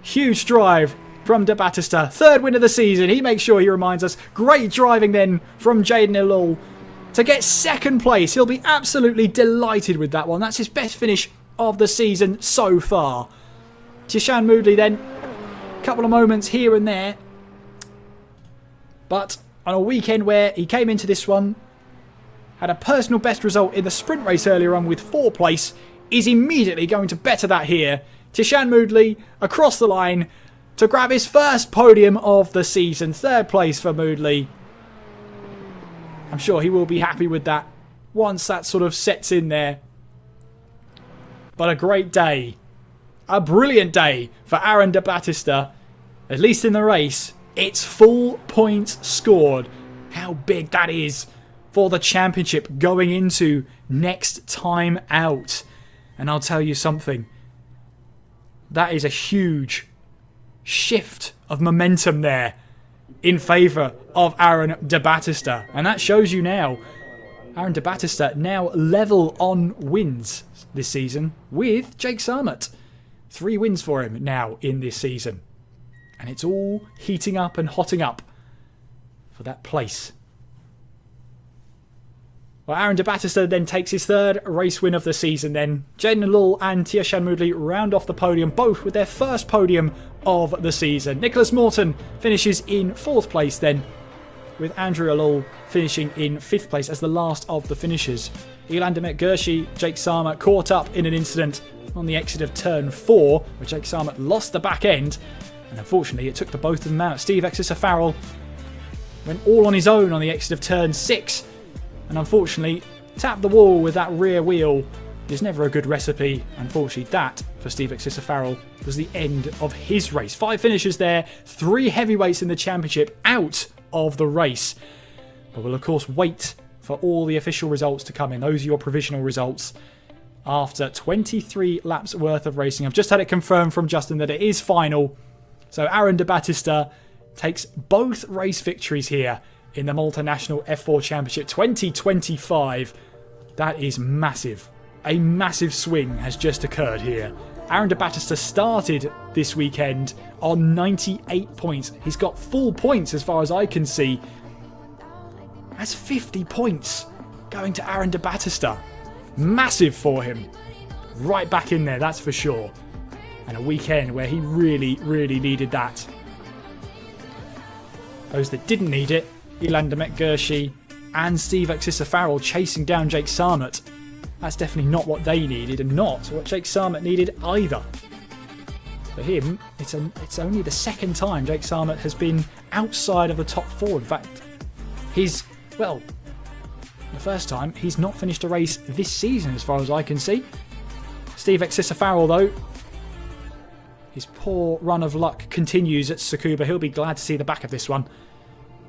Huge drive from De Battista. 3rd win of the season. He makes sure he reminds us. Great driving then from Jayden Alul to get 2nd place. He'll be absolutely delighted with that one. That's his best finish of the season so far. Tishan Moodley then, a couple of moments here and there. But on a weekend where he came into this one, had a personal best result in the sprint race earlier on with 4th place, is immediately going to better that here. Tishan Moodley across the line to grab his first podium of the season. 3rd place for Moodley. I'm sure he will be happy with that once that sort of sets in there. But a great day. A brilliant day for Aaron De Battista. At least in the race, it's full points scored. How big that is for the championship going into next time out. And I'll tell you something. That is a huge shift of momentum there in favour of Aaron De Battista. And that shows you now. Aaron De Battista now level on wins this season with Jake Sarmut. 3 wins for him now in this season. And it's all heating up and hotting up for that place. Well, Aaron De Battista then takes his 3rd race win of the season then. Jayden Alul and Tishan Moodley round off the podium, both with their first podium of the season. Nicholas Morton finishes in 4th place then, with Andrew Alul finishing in 5th place as the last of the finishers. Ilan Demet Gershi, Jake Sarmut caught up in an incident on the exit of turn 4, where Jake Sarmet lost the back end. And unfortunately, it took the both of them out. Steve Exeter-Farrell went all on his own on the exit of turn 6. And unfortunately, tapped the wall with that rear wheel. Is never a good recipe. Unfortunately, that, for Steve Exeter-Farrell, was the end of his race. 5 finishers there, 3 heavyweights in the championship out of the race. But we'll, of course, wait for all the official results to come in. Those are your provisional results after 23 laps worth of racing. I've just had it confirmed from Justin that it is final. So Aaron de Battista takes both race victories here in the Malta National F4 Championship 2025. That is massive. A massive swing has just occurred here. Aaron de Battista started this weekend on 98 points. He's got full points as far as I can see. That's 50 points going to Aaron de Battista. Massive for him. Right back in there, that's for sure. And a weekend where he really, really needed that. Those that didn't need it, Ilan Demet-Gershi and Steve Exeter-Farrell chasing down Jake Sarmet. That's definitely not what they needed and not what Jake Sarmet needed either. For him, it's only the second time Jake Sarmet has been outside of the top 4. In fact, the first time he's not finished a race this season as far as I can see. Steve Exeter-Farrell though, his poor run of luck continues at Tsukuba. He'll be glad to see the back of this one.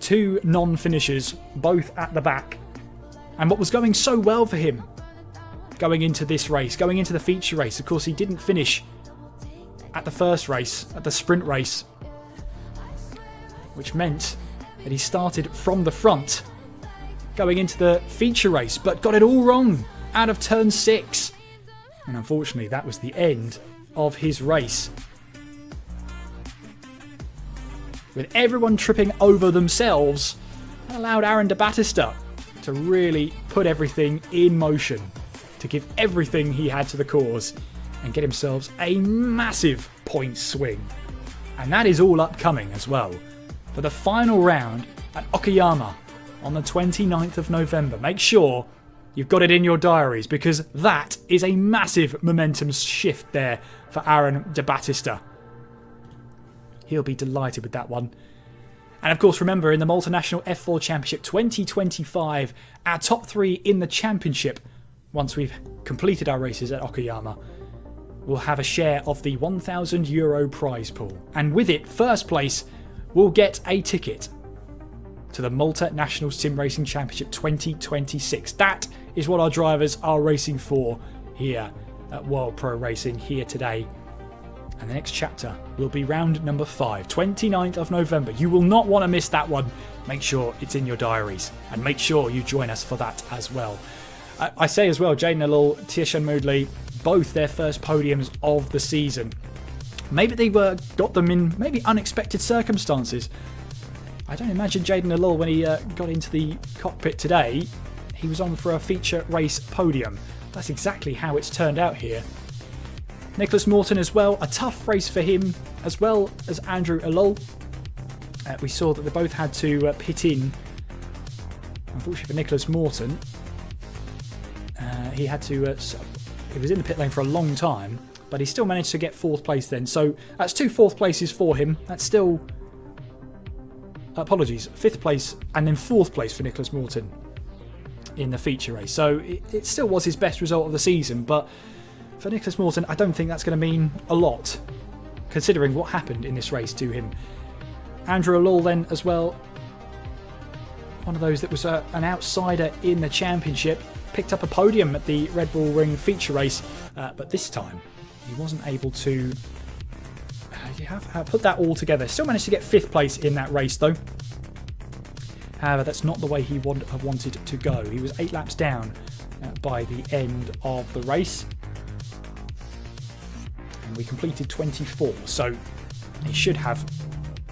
2 non-finishers, both at the back. And what was going so well for him going into this race, going into the feature race, of course he didn't finish at the first race, at the sprint race, which meant that he started from the front going into the feature race, but got it all wrong out of turn 6. And unfortunately, that was the end of his race. With everyone tripping over themselves, that allowed Aaron de Battista to really put everything in motion, to give everything he had to the cause and get himself a massive point swing. And that is all upcoming as well for the final round at Okayama on the 29th of November. Make sure you've got it in your diaries because that is a massive momentum shift there for Aaron de Battista. He'll be delighted with that one. And of course, remember, in the Malta National F4 Championship 2025, our top 3 in the championship, once we've completed our races at Okayama, will have a share of the €1,000 prize pool. And with it, first place will get a ticket to the Malta National Sim Racing Championship 2026. That is what our drivers are racing for here at World Pro Racing here today. And the next chapter will be round number 5, 29th of November. You will not want to miss that one. Make sure it's in your diaries and make sure you join us for that as well. I say as well, Jaden Alul, Tieshan Moodley, both their first podiums of the season. Maybe they got them in maybe unexpected circumstances. I don't imagine Jaden Alul, when he got into the cockpit today, he was on for a feature race podium. That's exactly how it's turned out here. Nicholas Morton as well, a tough race for him, as well as Andrew Alul. We saw that they both had to pit in. Unfortunately for Nicholas Morton, he had to. He was in the pit lane for a long time, but he still managed to get 4th place then. So that's 2 4th places for him. That's still. Apologies, 5th place and then 4th place for Nicholas Morton in the feature race. So it still was his best result of the season, but for Nicholas Morton, I don't think that's going to mean a lot, considering what happened in this race to him. Andrew Alul then as well, one of those that was an outsider in the championship, picked up a podium at the Red Bull Ring feature race, but this time he wasn't able to put that all together. Still managed to get 5th place in that race though. However, that's not the way he would have wanted to go. He was 8 laps down by the end of the race. And we completed 24, so he should have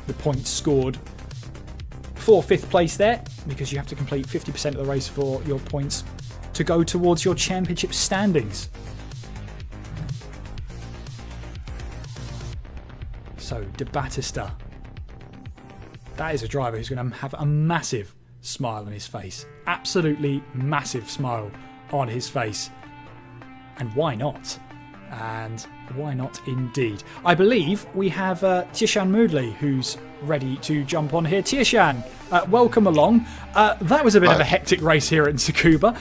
the points scored for 5th place there, because you have to complete 50% of the race for your points to go towards your championship standings. So, de Battista. That is a driver who's going to have a massive smile on his face. Absolutely massive smile on his face. And why not? And why not indeed? I believe we have Tishan Moodley who's ready to jump on here. Tishan, welcome along. That was a bit of a hectic race here at Tsukuba,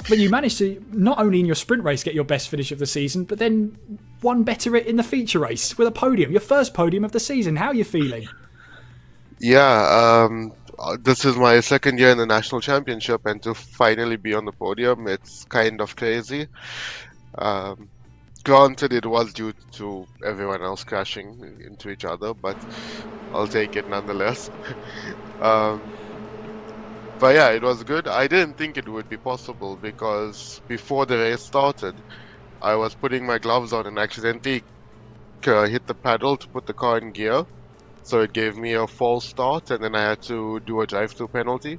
but you managed to not only in your sprint race get your best finish of the season, but then one better it in the feature race with a podium, your first podium of the season. How are you feeling? Yeah, this is my second year in the national championship, and to finally be on the podium, it's kind of crazy. Granted, it was due to everyone else crashing into each other, but I'll take it nonetheless. But yeah, it was good. I didn't think it would be possible because before the race started, I was putting my gloves on and accidentally hit the pedal to put the car in gear. So it gave me a false start, and then I had to do a drive-through penalty.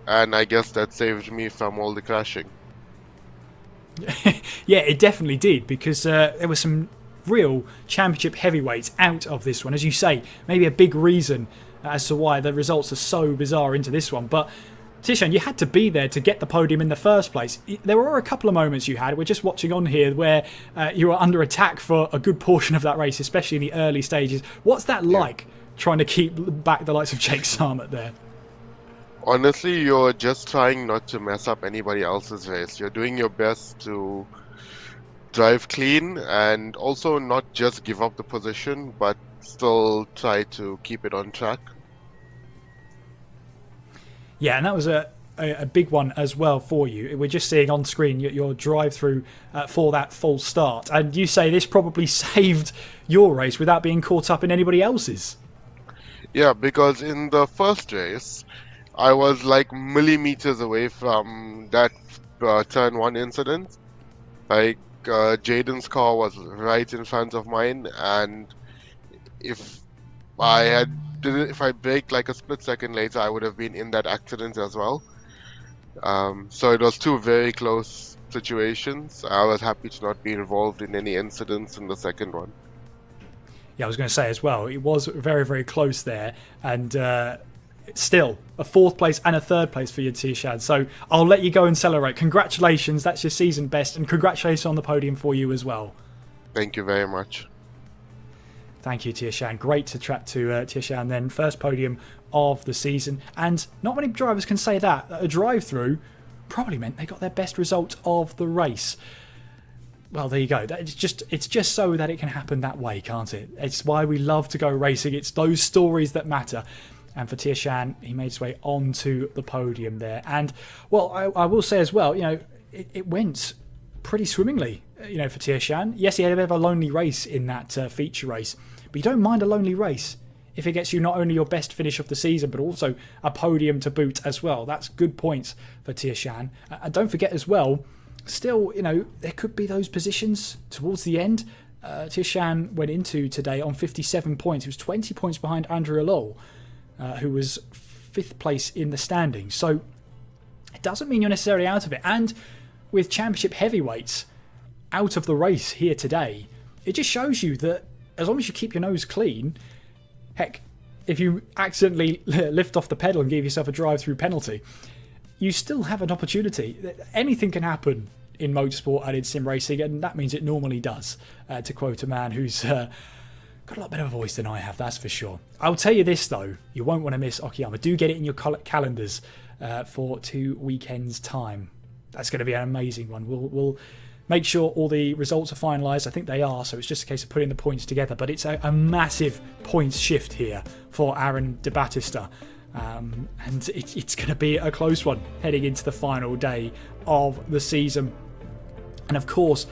And I guess that saved me from all the crashing. Yeah, it definitely did, because there were some real championship heavyweights out of this one. As you say, maybe a big reason as to why the results are so bizarre into this one. But Tishan, you had to be there to get the podium in the first place. There were a couple of moments you had, we're just watching on here, where you were under attack for a good portion of that race, especially in the early stages. What's that like, trying to keep back the likes of Jake Sarmat there? Honestly, you're just trying not to mess up anybody else's race. You're doing your best to drive clean and also not just give up the position, but still try to keep it on track. Yeah, and that was a big one as well for you. We're just seeing on screen your drive-through for that false start. And you say this probably saved your race without being caught up in anybody else's. Yeah, because in the first race, I was like millimeters away from that turn one incident. Like Jaden's car was right in front of mine, and if I braked like a split second later, I would have been in that accident as well. So it was two very close situations. I was happy to not be involved in any incidents in the second one. Yeah, I was going to say as well, it was very, very close there, and still a fourth place and a third place for your Tishan. So I'll let you go and celebrate. Congratulations, that's your season best, and congratulations on the podium for you as well. Thank you very much. Thank you, Tishan. Great to chat to Tishan then. First podium of the season, and not many drivers can say that. A drive-through probably meant they got their best result of the race. Well, there you go. It's just so that it can happen that way, can't it? It's why we love to go racing. It's those stories that matter. And for Tishan, he made his way onto the podium there. And, well, I will say as well, it went pretty swimmingly, for Tishan. Yes, he had a bit of a lonely race in that feature race, but you don't mind a lonely race if it gets you not only your best finish of the season, but also a podium to boot as well. That's good points for Tishan. And don't forget as well, still, there could be those positions towards the end. Tishan went into today on 57 points. He was 20 points behind Andrew Alol, who was 5th place in the standings. So it doesn't mean you're necessarily out of it. And with championship heavyweights out of the race here today, it just shows you that as long as you keep your nose clean, heck, if you accidentally lift off the pedal and give yourself a drive-through penalty, you still have an opportunity. Anything can happen in motorsport and in sim racing, and that means it normally does, to quote a man who's got a lot better voice than I have, that's for sure. I'll tell you this, though. You won't want to miss Okayama. Do get it in your calendars for 2 weekends' time. That's going to be an amazing one. We'll make sure all the results are finalised. I think they are, so it's just a case of putting the points together. But it's a massive points shift here for Aaron De Battista. And it's going to be a close one heading into the final day of the season. And of course,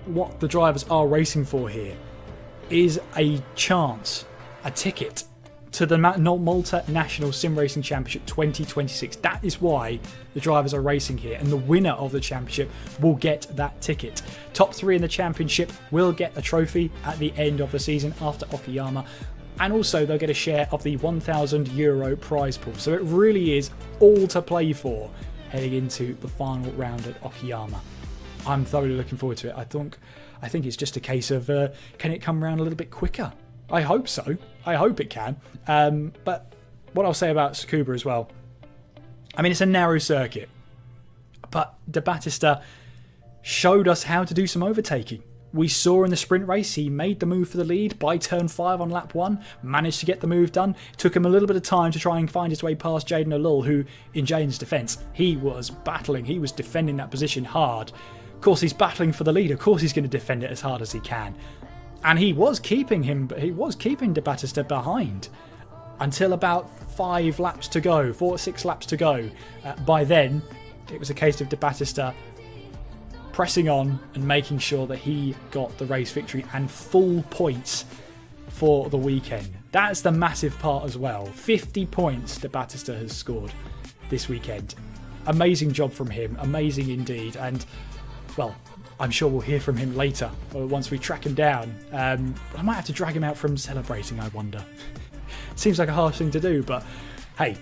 what the drivers are racing for here is a chance, a ticket to the Malta National Sim Racing Championship 2026. That is why the drivers are racing here, and the winner of the championship will get that ticket. Top 3 in the championship will get a trophy at the end of the season after Okayama, and also they'll get a share of the €1,000 prize pool. So it really is all to play for heading into the final round at Okayama. I'm thoroughly looking forward to it. I think it's just a case of can it come around a little bit quicker? I hope so. I hope it can. But what I'll say about Tsukuba as well, I mean, it's a narrow circuit, but De Battista showed us how to do some overtaking. We saw in the sprint race he made the move for the lead by turn 5 on lap 1, managed to get the move done. It took him a little bit of time to try and find his way past Jaden Alul, who, in Jaden's defence, he was battling, he was defending that position hard. Of course, he's battling for the lead, of course he's going to defend it as hard as he can. And he was keeping De Battista behind until about 5 laps to go, 4 or 6 laps to go. By then, it was a case of De Battista pressing on and making sure that he got the race victory and full points for the weekend. That's the massive part as well. 50 points De Battista has scored this weekend. Amazing job from him, amazing indeed. And, well, I'm sure we'll hear from him later once we track him down. I might have to drag him out from celebrating, I wonder. Seems like a harsh thing to do, but hey,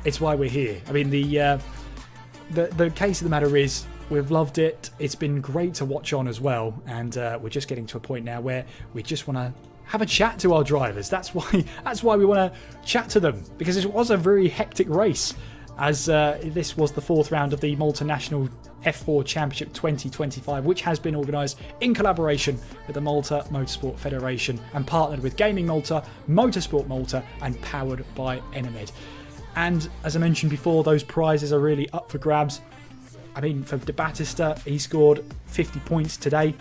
it's why we're here. I mean, the case of the matter is, we've loved it. It's been great to watch on as well, and we're just getting to a point now where we just want to have a chat to our drivers. That's why we want to chat to them, because it was a very hectic race, as this was the 4th round of the Malta National F4 Championship 2025, which has been organised in collaboration with the Malta Motorsport Federation and partnered with Gaming Malta, Motorsport Malta, and powered by Enemed. And as I mentioned before, those prizes are really up for grabs. I mean, for De Battista, he scored 50 points today,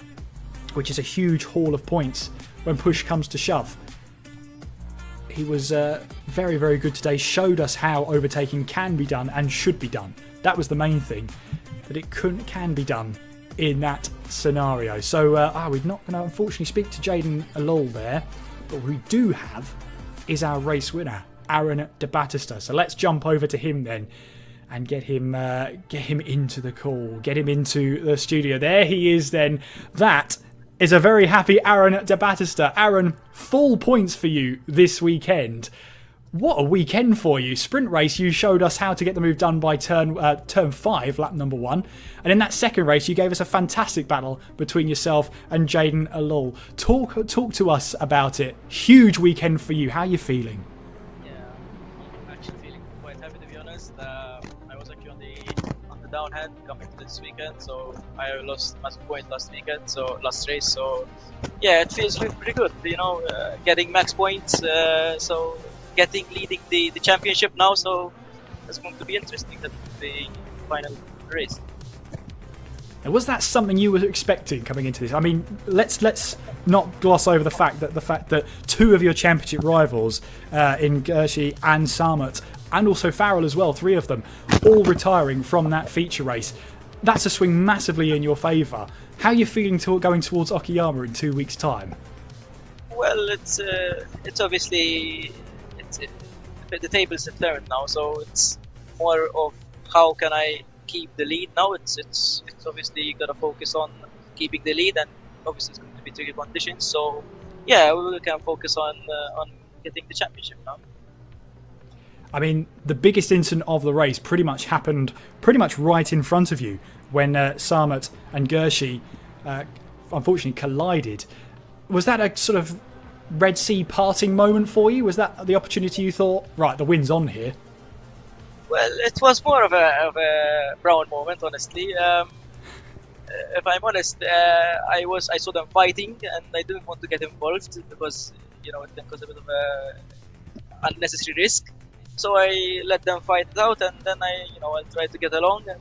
which is a huge haul of points when push comes to shove. He was very, very good today, showed us how overtaking can be done and should be done. That was the main thing, that it can be done in that scenario. So we're not going to unfortunately speak to Jaden Alul there, but what we do have is our race winner, Aaron De Battista. So let's jump over to him then and get him into the call, get him into the studio. There he is then. That is a very happy Aaron De Battista. Aaron, full points for you this weekend. What a weekend for you. Sprint race, you showed us how to get the move done by turn 5, lap number 1. And in that second race, you gave us a fantastic battle between yourself and Jaden Alul. Talk to us about it. Huge weekend for you. How are you feeling? I'm actually feeling quite happy, to be honest. I was actually on the downhand coming to this weekend, so I lost max point last race. So yeah, it feels pretty good. Getting max points. So leading the championship now. So it's going to be interesting, the final race. And was that something you were expecting coming into this? I mean, let's not gloss over the fact that 2 of your championship rivals in Gershi and Sarmat, and also Farrell as well, 3 of them, all retiring from that feature race. That's a swing massively in your favour. How are you feeling going towards Okayama in 2 weeks' time? Well, it's obviously the tables have turned now, so it's more of how can I keep the lead now. It's obviously got to focus on keeping the lead, and obviously it's going to be tricky conditions. So yeah, we can focus on getting the championship now. I mean, the biggest incident of the race pretty much happened right in front of you when Sarmat and Gershi unfortunately collided. Was that a sort of Red Sea parting moment for you? Was that the opportunity you thought, right, the win's on here? Well, it was more of a brown moment, honestly. If I'm honest, I saw them fighting, and I didn't want to get involved because it can cause a bit of a unnecessary risk. So I let them fight it out, and then I tried to get along, and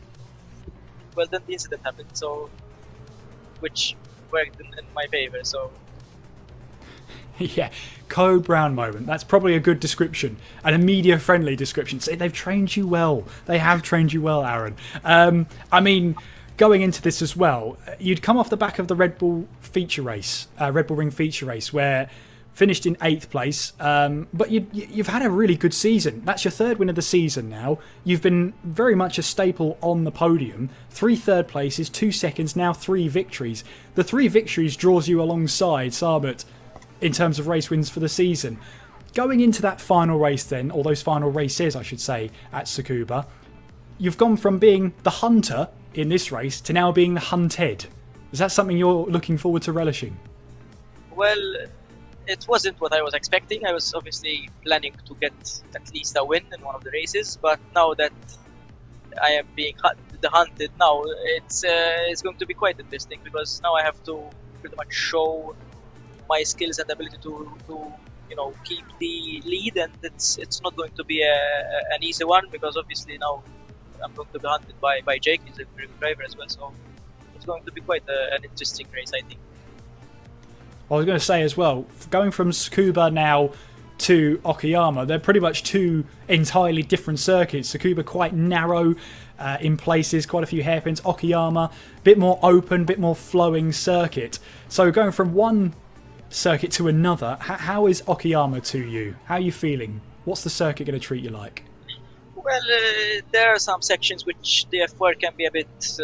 well, then the incident happened. So, which worked in my favor. So. Yeah, co-brown moment. That's probably a good description, and a media-friendly description. So they've trained you well. They have trained you well, Aaron. I mean, going into this as well, you'd come off the back of the Red Bull Ring feature race, where finished in 8th place. But you've had a really good season. That's your 3rd win of the season now. You've been very much a staple on the podium. 3 third places, 2 seconds, now 3 victories. The 3 victories draws you alongside Sarmat in terms of race wins for the season. Going into that final race then, or those final races I should say, at Tsukuba, you've gone from being the hunter in this race to now being the hunted. Is that something you're looking forward to relishing? Well, it wasn't what I was expecting. I was obviously planning to get at least a win in one of the races, but now that I am being the hunted now, it's going to be quite interesting, because now I have to pretty much show my skills and ability to keep the lead, and it's not going to be an easy one, because obviously now I'm going to be hunted by Jake. He's a very good driver as well, so it's going to be quite an interesting race, I think. I was going to say as well, going from Tsukuba now to Okayama, they're pretty much two entirely different circuits. Tsukuba quite narrow in places, quite a few hairpins. Okayama, a bit more open, bit more flowing circuit. So going from one circuit to another, how is Okayama to you? How are you feeling? What's the circuit going to treat you like? Well, there are some sections which the F4 can be a bit,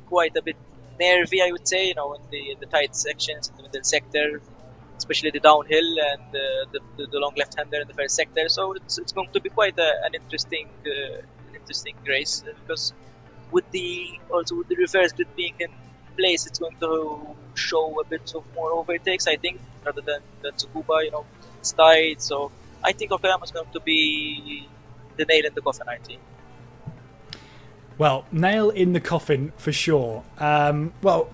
quite a bit nervy, I would say. In the tight sections, in the middle sector, especially the downhill and the long left-hander in the first sector. So it's going to be quite an interesting race, because with the reverse grid being in place, it's going to show a bit of more overtakes, I think, rather than Tsukuba. It's tight, so I think Okayama is going to be the nail in the coffin, I think. Well, nail in the coffin for sure. Well,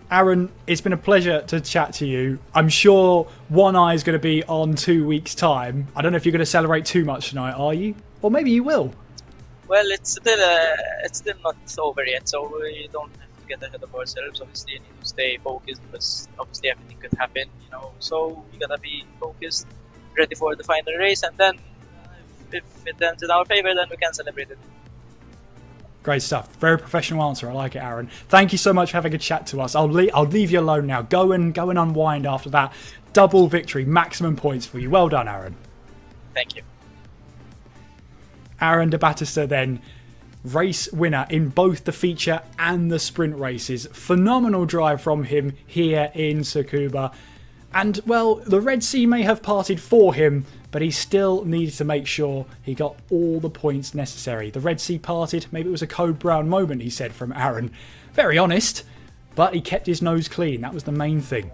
Aaron, it's been a pleasure to chat to you. I'm sure one eye is going to be on 2 weeks' time. I don't know if you're going to celebrate too much tonight, are you? Or maybe you will. Well, it's still not over yet, so we don't have to get ahead of ourselves. Obviously, you need to stay focused, because obviously everything could happen, So we gotta be focused, ready for the final race, and then if it ends in our favor, then we can celebrate it. Great stuff. Very professional answer. I like it, Aaron. Thank you so much for having a chat to us. I'll leave you alone now. Go and unwind after that double victory, maximum points for you. Well done, Aaron. Thank you. Aaron de Battista then, race winner in both the feature and the sprint races. Phenomenal drive from him here in Tsukuba. And, well, the Red Sea may have parted for him, but he still needed to make sure he got all the points necessary. The Red Sea parted. Maybe it was a Code Brown moment, he said, from Aaron. Very honest, but he kept his nose clean. That was the main thing.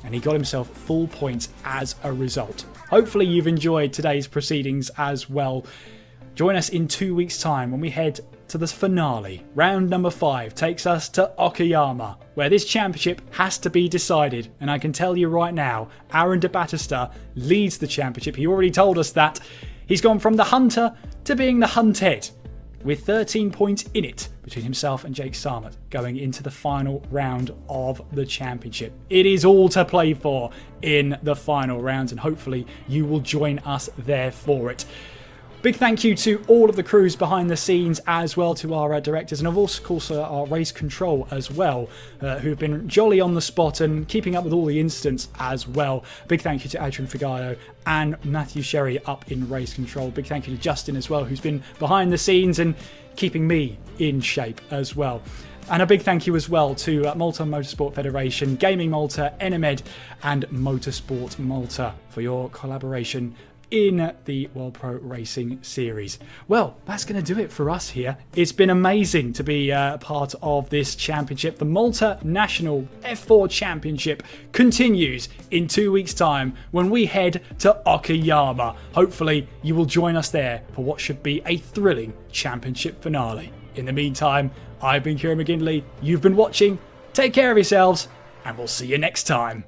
And he got himself full points as a result. Hopefully you've enjoyed today's proceedings as well. Join us in 2 weeks' time when we head to the finale. Round number 5 takes us to Okayama, where this championship has to be decided. And I can tell you right now, Aaron de Battista leads the championship. He already told us that. He's gone from the hunter to being the hunted, with 13 points in it between himself and Jake Sarmat going into the final round of the championship. It is all to play for in the final rounds, and hopefully you will join us there for it. Big thank you to all of the crews behind the scenes, as well to our directors, and of course our race control as well, who've been jolly on the spot and keeping up with all the incidents as well. Big thank you to Adrian Figallo and Matthew Sherry up in race control. Big thank you to Justin as well, who's been behind the scenes and keeping me in shape as well. And a big thank you as well to Malta Motorsport Federation, Gaming Malta, NMED and Motorsport Malta for your collaboration in the World Pro Racing Series. Well, that's going to do it for us here. It's been amazing to be part of this championship. The Malta National F4 Championship continues in 2 weeks' time when we head to Okayama. Hopefully you will join us there for what should be a thrilling championship finale. In the meantime, I've been Kieran McGinley. You've been watching. Take care of yourselves, and we'll see you next time.